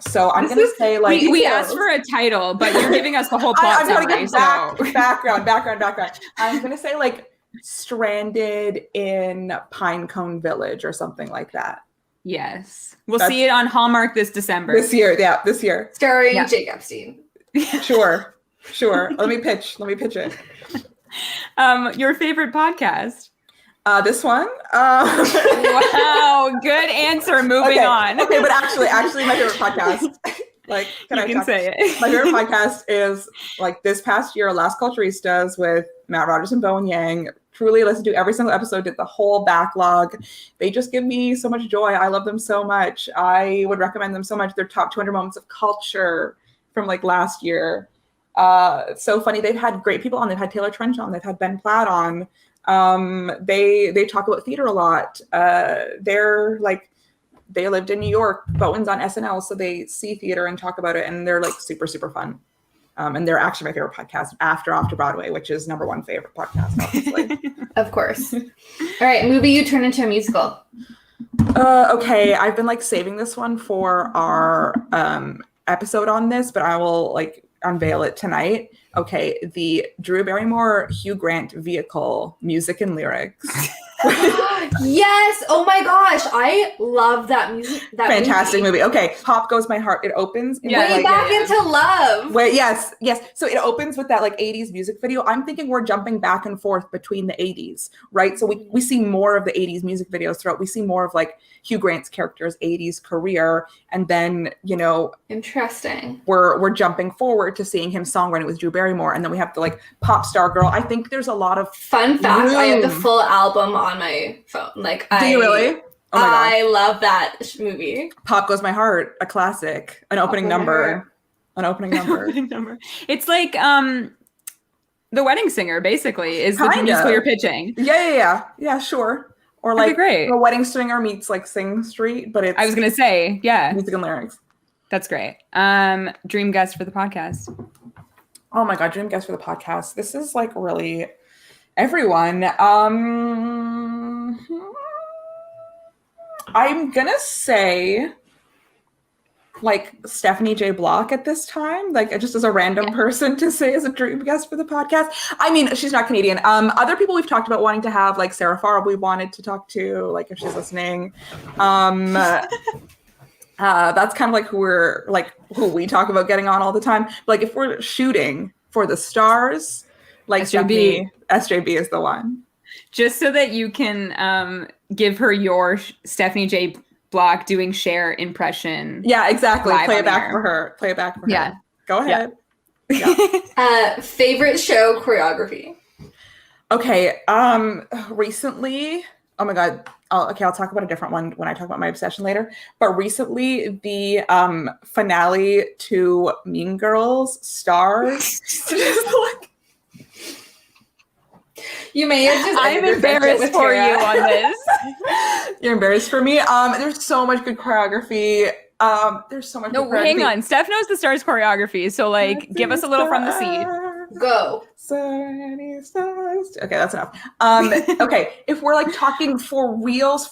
So I'm going to say like... We asked for a title, but you're giving us the whole plot I'm going to summary. get background. I'm going to say like stranded in Pinecone Village or something like that. Yes. We'll see it on Hallmark this December. This year. Starring Jake Epstein. Sure. Let me pitch it. Your favorite podcast? This one. Wow, good answer. Moving on. Okay, but actually, my favorite podcast. Like, say it. My favorite podcast is like this past year, Las Culturistas with Matt Rogers and Bowen Yang. Truly listened to every single episode, did the whole backlog. They just give me so much joy. I love them so much. I would recommend them so much. Their top 200 moments of culture from like last year. It's so funny. They've had great people on. They've had Taylor Trench on. They've had Ben Platt on. They talk about theater a lot. They lived in New York. Bowen's on SNL, so they see theater and talk about it, and they're like super, super fun. And they're actually my favorite podcast after Broadway, which is number one favorite podcast, obviously. Of course. All right, movie you turn into a musical. Okay, I've been like saving this one for our episode on this, but I will like unveil it tonight. Okay, the Drew Barrymore Hugh Grant vehicle, music and lyrics. Yes! Oh my gosh, I love that music. That fantastic movie. Okay, Pop Goes My Heart. It opens. Way back into love. Wait, yes. So it opens with that like 80s music video. I'm thinking we're jumping back and forth between the 80s, right? So we see more of the 80s music videos throughout. We see more of like Hugh Grant's character's 80s career, and then interesting. We're jumping forward to seeing him songwriting with Drew Barrymore, and then we have the like pop star girl. I think there's a lot of fun fact. I have the full album on my phone. Like, do you really? Oh my God. I love that movie. Pop Goes My Heart, a classic, an opening number. It's like The Wedding Singer, basically, is the musical you're pitching. Yeah, sure. Or like great. The Wedding Singer meets like Sing Street, but it's I was gonna say, yeah, music and lyrics. That's great. Dream guest for the podcast. Oh my God, dream guest for the podcast. This is like really everyone. I'm gonna say like Stephanie J. Block at this time, like just as a random person to say as a dream guest for the podcast. I mean, she's not Canadian. Other people we've talked about wanting to have, like Sarah Farrell, we wanted to talk to, like if she's listening. That's kind of like who we talk about getting on all the time. Like if we're shooting for the stars, like SJB is the one. Just so that you can give her your Stephanie J. Block doing Cher impression. Yeah, exactly. Play it back for her. Yeah. Go ahead. Yeah. Favorite show choreography? Okay. Recently, oh my God. I'll talk about a different one when I talk about my obsession later. But recently, the finale to Mean Girls stars. You may have just. I'm embarrassed for you on this. You're embarrassed for me. There's so much good choreography. There's so much. No, hang on. Steph knows the stars choreography, so like, give us a little from the seed. Go. Okay, that's enough. Okay, if we're like talking for reals.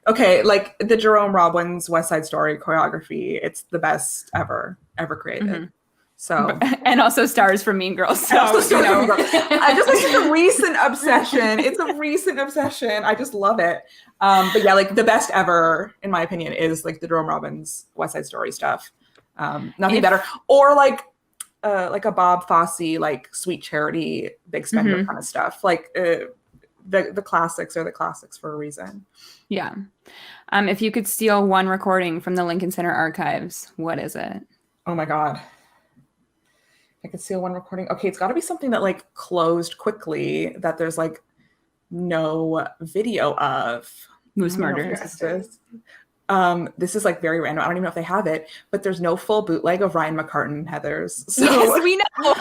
Okay, like the Jerome Robbins West Side Story choreography, it's the best ever created. Mm-hmm. So and also stars from Mean Girls. So I just like it's a recent obsession. It's a recent obsession. I just love it. But yeah, like the best ever, in my opinion, is like the Jerome Robbins West Side Story stuff. Nothing better. Or like a Bob Fosse, like Sweet Charity, Big Spender kind of stuff. Like the classics are the classics for a reason. Yeah. If you could steal one recording from the Lincoln Center archives, what is it? Oh my God. I could steal one recording. Okay, it's got to be something that like closed quickly that there's like no video of. Moose Murders. This is like very random. I don't even know if they have it, but there's no full bootleg of Ryan McCartan Heathers. So yes, we know.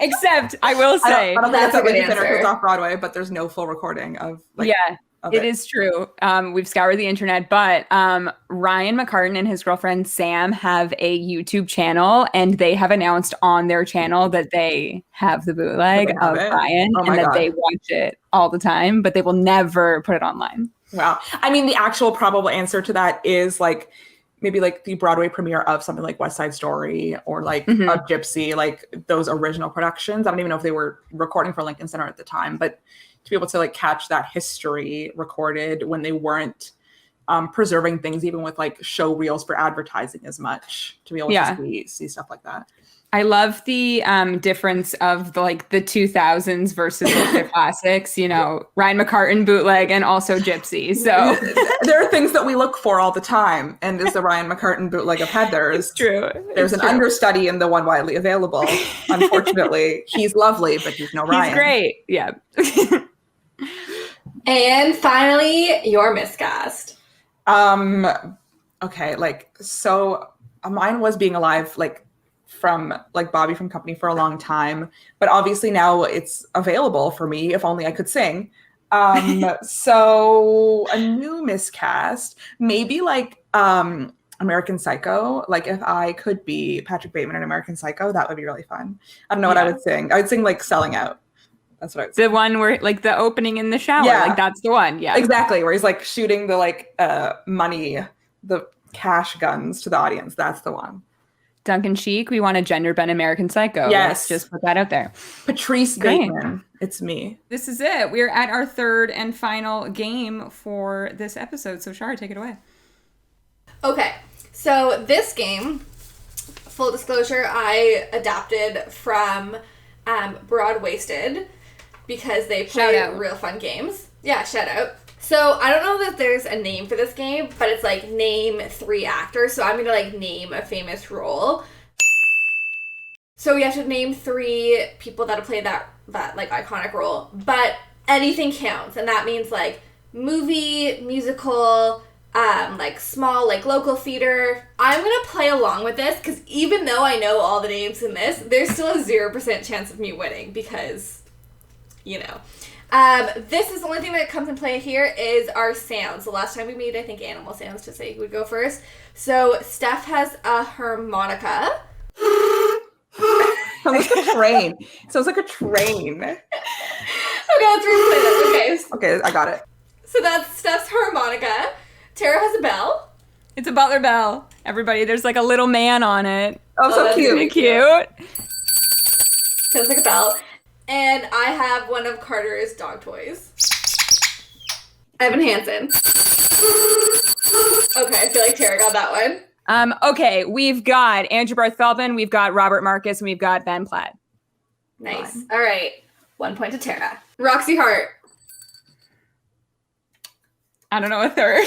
Except I will say I don't think that's a good answer. It's off Broadway, but there's no full recording of like. Yeah. It is true. We've scoured the internet, but Ryan McCartan and his girlfriend Sam have a YouTube channel, and they have announced on their channel that they have the bootleg of Ryan and that they watch it all the time, but they will never put it online. Wow. I mean, the actual probable answer to that is like maybe like the Broadway premiere of something like West Side Story or like a Gypsy, like those original productions. I don't even know if they were recording for Lincoln Center at the time, but to be able to like catch that history recorded when they weren't preserving things, even with like show reels for advertising as much, to be able to see stuff like that. I love the difference of the 2000s versus the classics, you know, Ryan McCartan bootleg and also Gypsy. So there are things that we look for all the time. And there's the Ryan McCartan bootleg of Heathers. It's true. There's an understudy in the one widely available. Unfortunately, he's lovely, but he's no Ryan. He's great. Yeah. And finally, your miscast. Okay, like, so mine was Being Alive, like, from like Bobby from Company for a long time, but obviously now it's available for me if only I could sing. So a new miscast, maybe like American Psycho. Like if I could be Patrick Bateman in American Psycho, that would be really fun. I don't know what I would sing. I would sing like Selling Out. That's what I would sing. The one where like the opening in the shower, like that's the one. Yeah, exactly. Where he's like shooting the like money, the cash guns to the audience. That's the one. Duncan Sheik, we want a gender bent American Psycho. Yes. Let's just put that out there. Patrice Bateman. It's me. This is it. We're at our third and final game for this episode. So Shara, take it away. Okay. So this game, full disclosure, I adapted from Broadway because they play real fun games. Yeah, shout out. So I don't know that there's a name for this game, but it's like name 3 actors. So I'm going to like name a famous role. So we have to name 3 people that have played that like iconic role, but anything counts. And that means like movie, musical, like small, like local theater. I'm going to play along with this because even though I know all the names in this, there's still a 0% chance of me winning because, you know. This is the only thing that comes in play here is our sounds. The last time we made, I think, animal sounds to say who would go first. So Steph has a harmonica. Sounds like a train. Sounds like a train. Okay, let's replay that. Okay. Okay, I got it. So that's Steph's harmonica. Tara has a bell. It's a Butler Bell. Everybody, there's like a little man on it. Oh, so that's cute. really Cute. Feels like a bell. And I have one of Carter's dog toys. Evan Hansen. Okay, I feel like Tara got that one. Okay, we've got Andrew Barth Feldman, we've got Robert Marcus, and we've got Ben Platt. Nice. All right. 1 point to Tara. Roxy Hart. I don't know a third.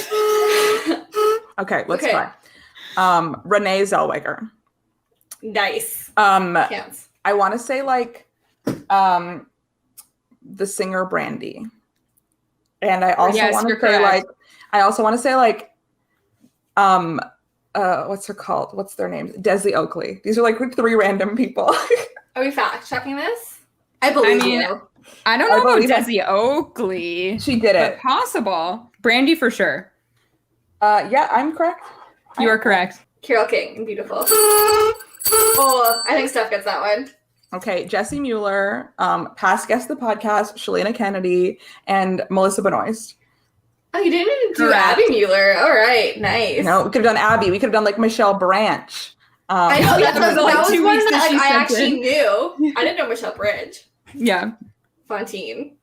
Okay, let's Okay. try. Renee Zellweger. Nice. I want to say like the singer Brandy. And I also Yes, want you're to say correct. what's her called? What's their names? Desi Oakley. These are like 3 random people. Are we fact checking this? I believe you. I don't know about believe it. Desi Oakley. She did But it. possible. Brandy for sure. Yeah, I'm correct. You are correct. Carole King. Beautiful. Oh, I think Steph gets that one. Okay, Jesse Mueller, past guest of the podcast, Shalina Kennedy, and Melissa Benoist. Oh, you didn't do Correct. Abby Mueller. All right. Nice. No, we could have done Abby. We could have done like Michelle Branch. I know. Yeah, That it was like was 2 one weeks that that she I sent actually in. knew. I didn't know Michelle Bridge. Yeah. Fontaine.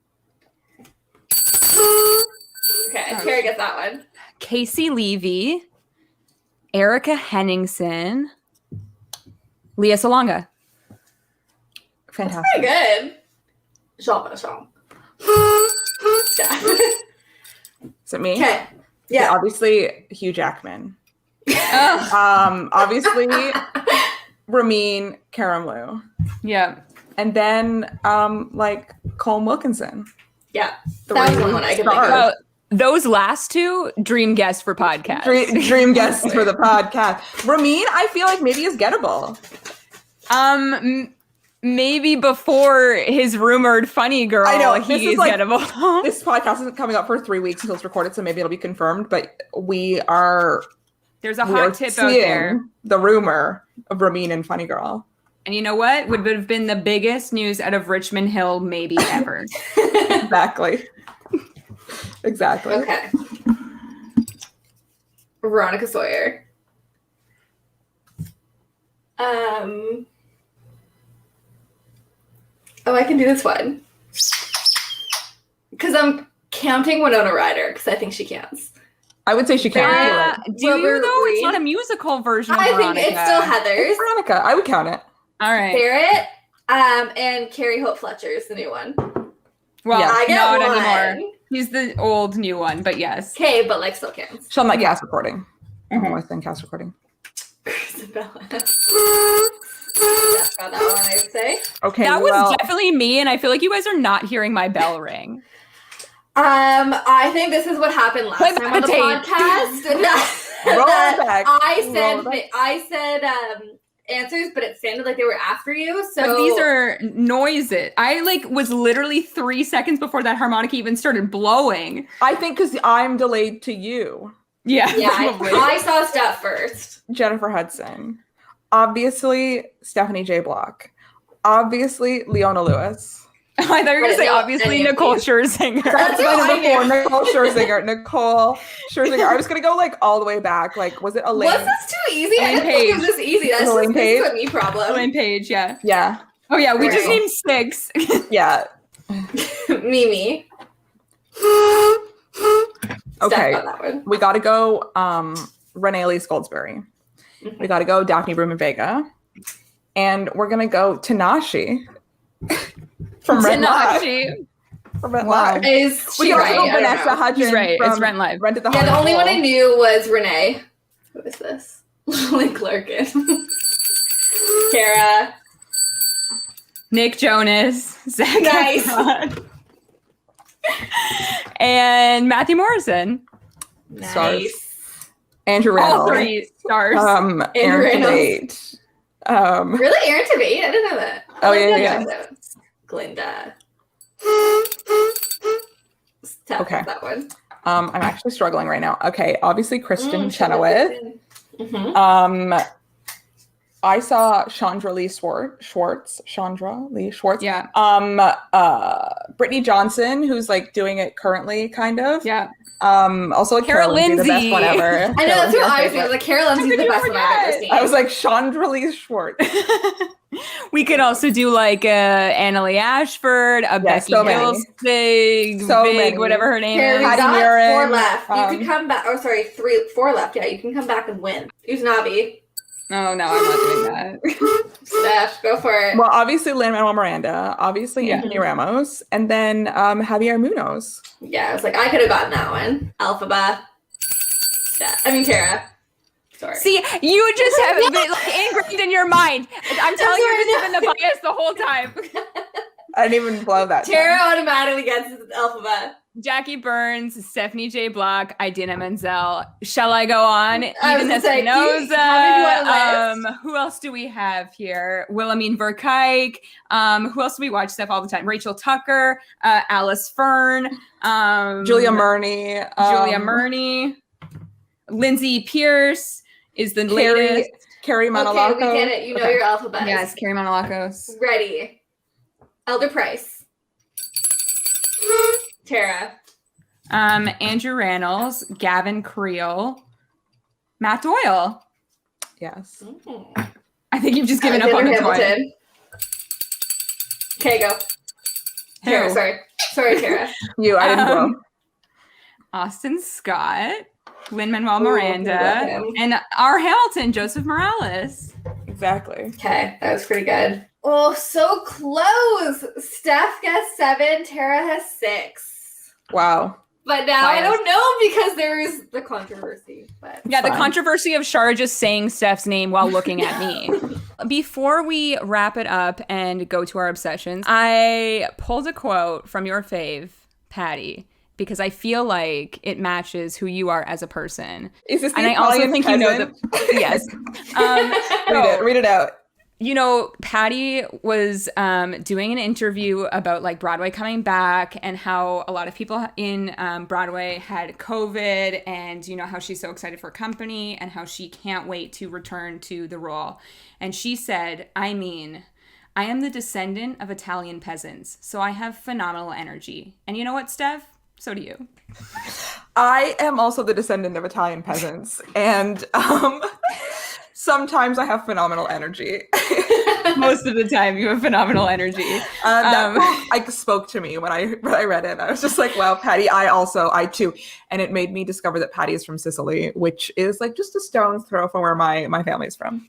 Okay, Tara gets that one. Casey Levy, Erica Henningsen, Leah Salonga. Fantastic. Pretty good. Jean Valjean. Yeah. Is it me? Okay. Yeah. Obviously, Hugh Jackman. Oh, Obviously, Ramin Karimloo. yeah. And then, like, Colm Wilkinson. Yeah. That was the one I could think of. Stars. Those last two, dream guests for podcasts. Dream guests for the podcast. Ramin, I feel like maybe is gettable. Maybe before his rumored funny girl, I know, this he is is like- gettable. This podcast isn't coming up for 3 weeks until it's recorded, so maybe it'll be confirmed. But we are There's a we are hot tip out seeing there. the rumor of Ramin and Funny Girl. And you know what? Would have been the biggest news out of Richmond Hill maybe ever. Exactly. Exactly. Okay. Veronica Sawyer. Oh, I can do this one. Because I'm counting Winona Ryder, because I think she counts. I would say she can't do it. Do you Wilbur though? It's Reed. not a musical version of I think Veronica. it's still Heather's. Veronica, I would count it. All right. Barrett, and Carrie Hope Fletcher is the new one. Well, Yeah. I get not one. anymore. He's the old new one, but yes. Okay, but like still counts. She'll not cast recording. Mhm. I'm always in cast recording. Isabella. That's got that one, I would say. Okay, That was well, definitely me, and I feel like you guys are not hearing my bell ring. I think this is what happened last Play time back on the the tape. podcast. Roll it That back. Roll it I said answers, but it sounded like they were after you. So But these are noises. I was literally 3 seconds before that harmonica even started blowing. I think because I'm delayed to you, Yeah, yeah. probably. I saw stuff first. Jennifer Hudson. Obviously, Stephanie J. Block. Obviously, Leona Lewis. I thought you were going to say, No, obviously, any of Nicole these. Scherzinger. That's my what I number 4, knew. Nicole Scherzinger. Nicole Scherzinger. I was gonna go all the way back. Was it Elaine? Was this too easy? I Elaine didn't think it was Page. this easy. That's Elaine just this is Page. a me problem. Elaine Page, yeah. Yeah, Oh, yeah, we just Right. named 6. yeah. Mimi. Okay, Steph got that one. we got to go. Renee Elise Goldsberry. We got to go Daphne Bruman Vega, and we're gonna go Tanashi from Rent Live. Tanashi. From Rent Wow. Live. Is We she can right? also go I don't Vanessa know. Hudgens. He's right. It's from Rent Live. Rent at the Yeah, the only one I Hall. knew was Renee. Who is this? Link Larkin. Kara. Nick Jonas. Zac Nice. Efron, and Matthew Morrison. Stars. Andrew Randall. All 3 stars. Aaron Randall. Tate. Really? Aaron Tveit? I didn't know that. Oh, yeah, Glinda. yeah. Glinda. Steph Okay. got that one. I'm actually struggling right now. Okay, obviously Kristen Mm, Chenoweth. Mhm. I saw Chandra Lee Schwartz. Yeah. Brittany Johnson, who's like doing it currently, kind of. Yeah. Also like Carol Lindsay, the best Lindsay. one ever. I know, that's Lindsay, what our I was favorite. like, Carol Lindsay's the best one I've ever seen. I was like Chandra Lee Schwartz. We could also do like Annalie Ashford, a Becky so many. Hilsig, So Vig, many. whatever her name Okay, we is. Patty got Murin, 4 left. You could come back. Oh, sorry, 4 left. Yeah, you can come back and win. Who's Navi? Oh no, I'm not doing that. Steph, go for it. Well, obviously Lin-Manuel Miranda, obviously Yeah. Anthony Ramos, and then Javier Munoz. Yeah, I was like, I could have gotten that one. Alphaba. Steph. I mean, Tara. Sorry. See, you just have it like ingrained in your mind. I'm telling you, this has been the bias the whole time. I didn't even blow that. Tara automatically gets Alphaba. Jackie Burns, Stephanie J. Block, Idina Menzel. Shall I go on? I was Even gonna say, how many do you want to Who else do we have here? Wilhelmine Verkuyk. Who else do we watch stuff all the time? Rachel Tucker, Alice Fern, Julia Murney. Julia Murney, Lindsay Pierce is the latest. Carrie Manalaco. Okay, we get it. You know your alphabet. Yes, Carrie Manalakos. Ready. Elder Price. Tara. Andrew Rannells, Gavin Creel, Matt Doyle. Yes. I think you've just given up on Alexander this one. Hamilton. Okay, go. Tara, Who? sorry, Tara. You, I didn't blow. Austin Scott, Lin-Manuel Ooh, Miranda, I love him. and our Hamilton, Joseph Morales. Exactly. Okay, that was pretty good. Oh, so close. Steph gets 7, Tara has 6. Wow. But now I Bias. don't know because there is the controversy. But Yeah, the Fine. controversy of Shara just saying Steph's name while looking at me. Before we wrap it up and go to our obsessions, I pulled a quote from your fave, Patty, because I feel like it matches who you are as a person. Is this the And I also Italian think you know peasant? the yes. Read it out. You know, Patty was doing an interview about like Broadway coming back and how a lot of people in Broadway had COVID, and you know how she's so excited for company and how she can't wait to return to the role. And she said, I am the descendant of Italian peasants, so I have phenomenal energy. And you know what, Steph? So do you. I am also the descendant of Italian peasants, and sometimes I have phenomenal energy. Most of the time, you have phenomenal energy. That quote, like, spoke to me when I read it. I was just like, wow, Patty, I too. And it made me discover that Patty is from Sicily, which is like just a stone's throw from where my family's from.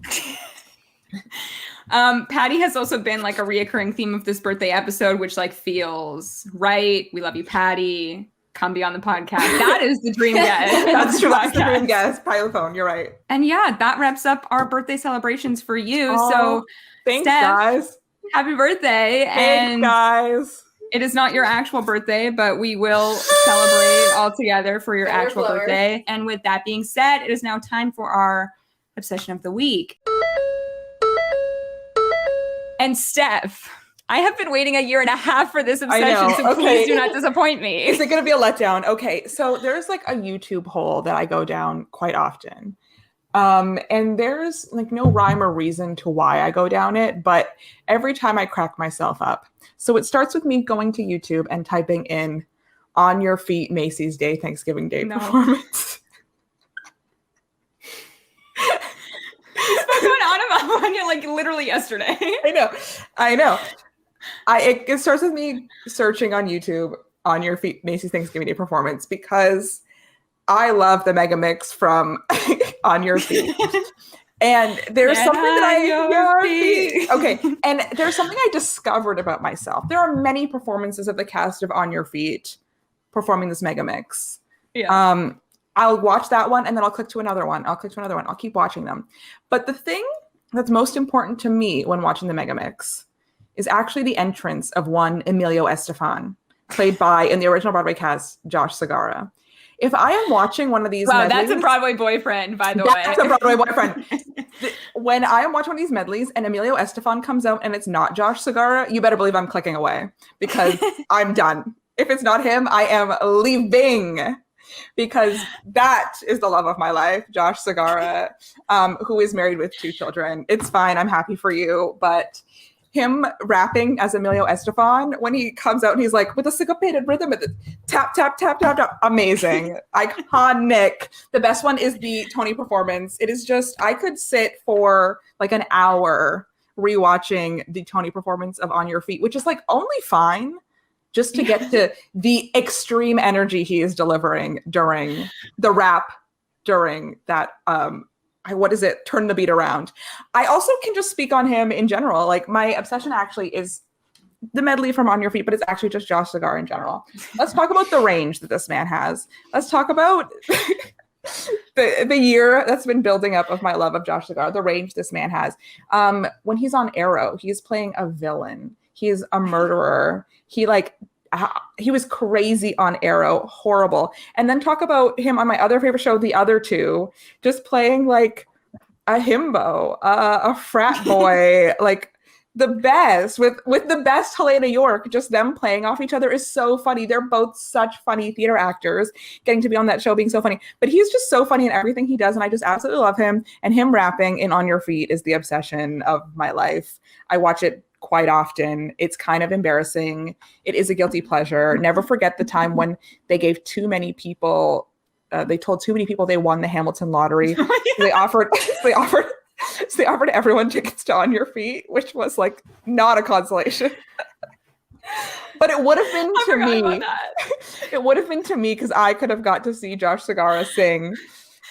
Patty has also been like a reoccurring theme of this birthday episode, which like feels right. We love you, Patty. Come be on the podcast. That is the dream guest. That's true. That's the dream guest. Pilophone, you're right. And yeah, that wraps up our birthday celebrations for you. Oh, so thanks, Steph, guys. happy birthday. Thanks, And guys. it is not your actual birthday, but we will celebrate all together for your actual Blower. birthday. And with that being said, it is now time for our obsession of the week. And Steph, I have been waiting 1.5 years for this obsession, know. so Okay. please do not disappoint me. Is it going to be a letdown? Okay, so there's like a YouTube hole that I go down quite often. And there's like no rhyme or reason to why I go down it, but every time I crack myself up. So it starts with me going to YouTube and typing in "On Your Feet Macy's Day Thanksgiving Day No. Performance." What's going on you like literally yesterday? I know. It starts with me searching on YouTube "On Your Feet Macy's Thanksgiving Day Performance" because I love the mega mix from "On Your Feet." And there's something that okay, and there's something I discovered about myself. There are many performances of the cast of "On Your Feet" performing this mega mix. Yeah. I'll watch that one and then I'll click to another one. I'll keep watching them. But the thing that's most important to me when watching the mega mix is actually the entrance of one Emilio Estefan, played by, in the original Broadway cast, Josh Segarra. If I am watching one of these Wow, medleys, that's a Broadway boyfriend, by the way. that's a Broadway boyfriend. When I am watching one of these medleys and Emilio Estefan comes out and it's not Josh Segarra, you better believe I'm clicking away because I'm done. If it's not him, I am leaving. because that is the love of my life, Josh Segarra, who is married with 2 children. It's fine. I'm happy for you. But him rapping as Emilio Estefan, when he comes out and he's like, with a syncopated rhythm, at the tap, tap, tap, tap, tap, amazing. Iconic. The best one is the Tony performance. It is just, I could sit for like an hour rewatching the Tony performance of On Your Feet, which is like only fine, just to get to the extreme energy he is delivering during the rap, during that, what is it? Turn the beat around. I also can just speak on him in general. Like my obsession actually is the medley from On Your Feet, but it's actually just Josh Segarra in general. Let's talk about the range that this man has. Let's talk about the year that's been building up of my love of Josh Segarra, the range this man has. When he's on Arrow, he's playing a villain. He's a murderer. He was crazy on Arrow, horrible. And then talk about him on my other favorite show, The Other Two, just playing like a himbo, a frat boy, like the best with the best Helena York. Just them playing off each other is so funny. They're both such funny theater actors, getting to be on that show being so funny. But he's just so funny in everything he does, and I just absolutely love him. And him rapping in On Your Feet is the obsession of my life. I watch it quite often. It's kind of embarrassing. It is a guilty pleasure. Never forget the time when they gave too many people, they told too many people they won the Hamilton lottery. They offered everyone tickets to On Your Feet, which was like not a consolation. But it would have been to me. It would have been to me because I could have got to see Josh Segarra sing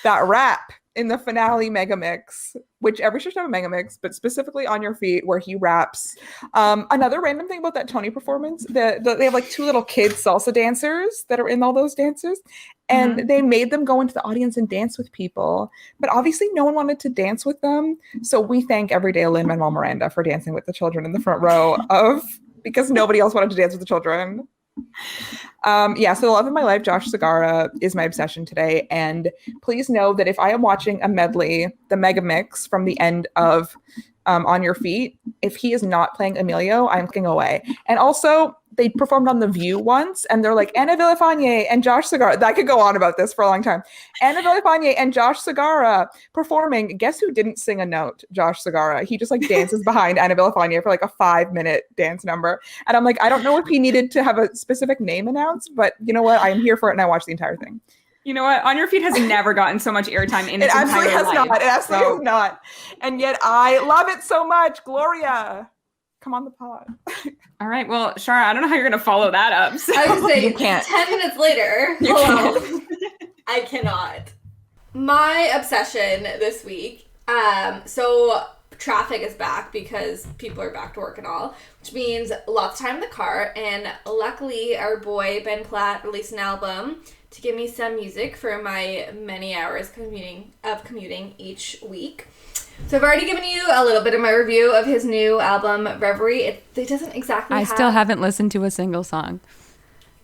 that rap in the finale mega mix, which every show should have a mega mix, but specifically On Your Feet, where he raps. Another random thing about that Tony performance, they have like 2 little kids salsa dancers that are in all those dances, and they made them go into the audience and dance with people. But obviously no one wanted to dance with them. So we thank everyday Lin-Manuel Miranda for dancing with the children in the front row because nobody else wanted to dance with the children. So the love of my life, Josh Segarra, is my obsession today. And please know that if I am watching a medley, the mega mix from the end of On Your Feet, if he is not playing Emilio, I'm looking away. And also, they performed on The View once, and they're like, Anna Villafane and Josh Segarra. I could go on about this for a long time. Anna Villafane and Josh Segarra performing. Guess who didn't sing a note? Josh Segarra. He just like dances behind Anna Villafane for like a 5-minute dance number. And I'm like, I don't know if he needed to have a specific name announced, but you know what? I am here for it, and I watched the entire thing. You know what? On Your Feet has never gotten so much airtime in its entire life. It absolutely has not. And yet I love it so much. Gloria, come on the pod. All right. Well, Shara, I don't know how you're going to follow that up. So. I was going to say, You can't. 10 minutes later. Hello. I cannot. My obsession this week, so traffic is back because people are back to work and all, which means lots of time in the car. And luckily, our boy Ben Platt released an album to give me some music for my many hours commuting each week. So I've already given you a little bit of my review of his new album, Reverie. It doesn't exactly I still haven't listened to a single song.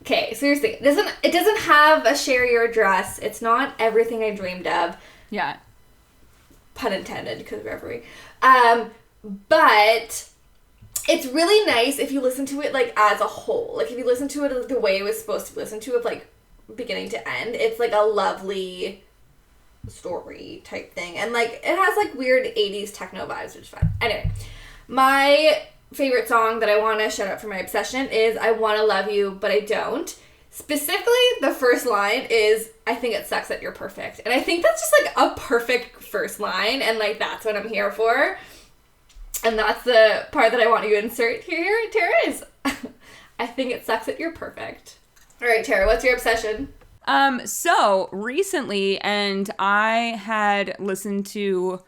Okay, seriously. It doesn't have a Share Your Address. It's not Everything I Dreamed of. Yeah. Pun intended, because Reverie. But it's really nice if you listen to it, like, as a whole. Like, if you listen to it the way it was supposed to be listened to, of, like, beginning to end. It's, like, a lovely story type thing. And, like, it has, like, weird 80s techno vibes, which is fun. Anyway, my favorite song that I want to shout out for my obsession is I Want to Love You, But I Don't. Specifically, the first line is, I think it sucks that you're perfect. And I think that's just, like, a perfect first line, and, like, that's what I'm here for. And that's the part that I want you to insert here, Tara, is I think it sucks that you're perfect. All right, Tara, what's your obsession? So recently, and I had listened to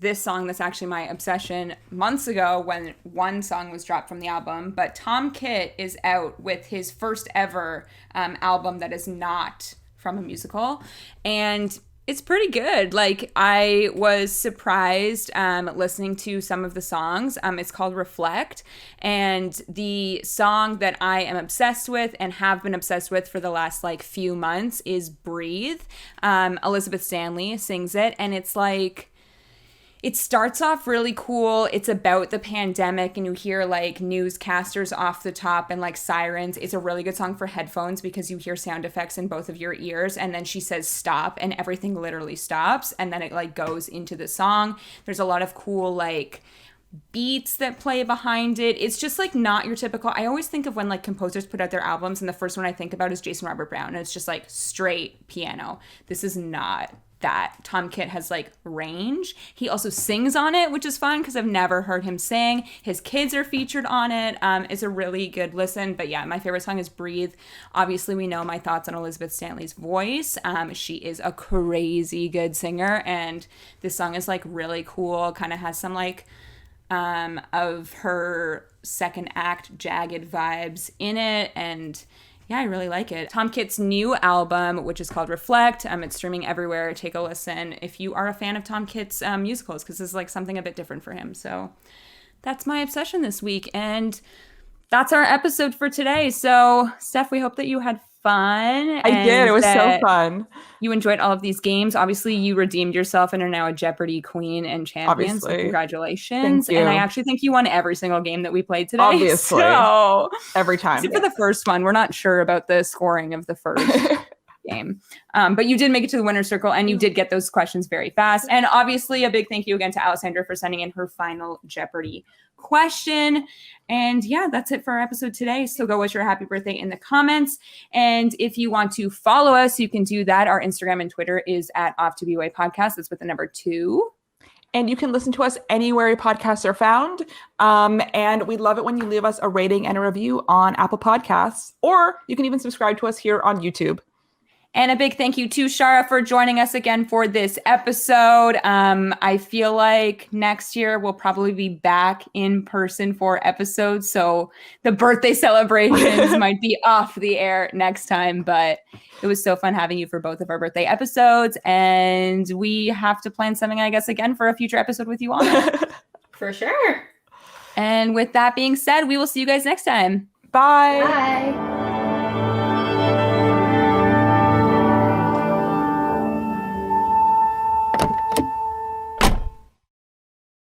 this song that's actually my obsession months ago when one song was dropped from the album, but Tom Kitt is out with his first ever album that is not from a musical, and it's pretty good. Like, I was surprised listening to some of the songs. It's called Reflect, and the song that I am obsessed with and have been obsessed with for the last, like, few months is Breathe. Elizabeth Stanley sings it, and it's like, It starts off really cool. It's about the pandemic, and you hear like newscasters off the top and like sirens. It's a really good song for headphones because you hear sound effects in both of your ears. And then she says stop, and everything literally stops. And then it like goes into the song. There's a lot of cool like beats that play behind it. It's just like not your typical. I always think of when like composers put out their albums, and the first one I think about is Jason Robert Brown, and it's just like straight piano. This is not that. Tom Kitt has like range. He also sings on it, which is fun because I've never heard him sing. His kids are featured on it. It's a really good listen. But yeah, my favorite song is Breathe. Obviously, we know my thoughts on Elizabeth Stanley's voice. She is a crazy good singer, and this song is like really cool. Kind of has some like of her second act jagged vibes in it, and yeah, I really like it. Tom Kitt's new album, which is called Reflect, it's streaming everywhere. Take a listen if you are a fan of Tom Kitt's musicals, because this is like something a bit different for him. So that's my obsession this week, and that's our episode for today. So Steph, we hope that you had fun. I did. It was so fun. You enjoyed all of these games. Obviously, you redeemed yourself and are now a Jeopardy queen and champion. Obviously. So congratulations. Thank you. And I actually think you won every single game that we played today. Obviously. So, every time. except for the first one. We're not sure about the scoring of the first game. But you did make it to the winner's circle, and you did get those questions very fast. And obviously, a big thank you again to Alessandra for sending in her final Jeopardy question. And yeah, that's it for our episode today. So go wish your happy birthday in the comments. And if you want to follow us, you can do that. Our Instagram and Twitter is at Off to BWAY Podcast. That's with the number 2. And you can listen to us anywhere podcasts are found. And we love it when you leave us a rating and a review on Apple Podcasts, or you can even subscribe to us here on YouTube. And a big thank you to Shara for joining us again for this episode. I feel like next year we'll probably be back in person for episodes. So the birthday celebrations might be off the air next time. But it was so fun having you for both of our birthday episodes. And we have to plan something, I guess, again for a future episode with you on it. For sure. And with that being said, we will see you guys next time. Bye. Bye.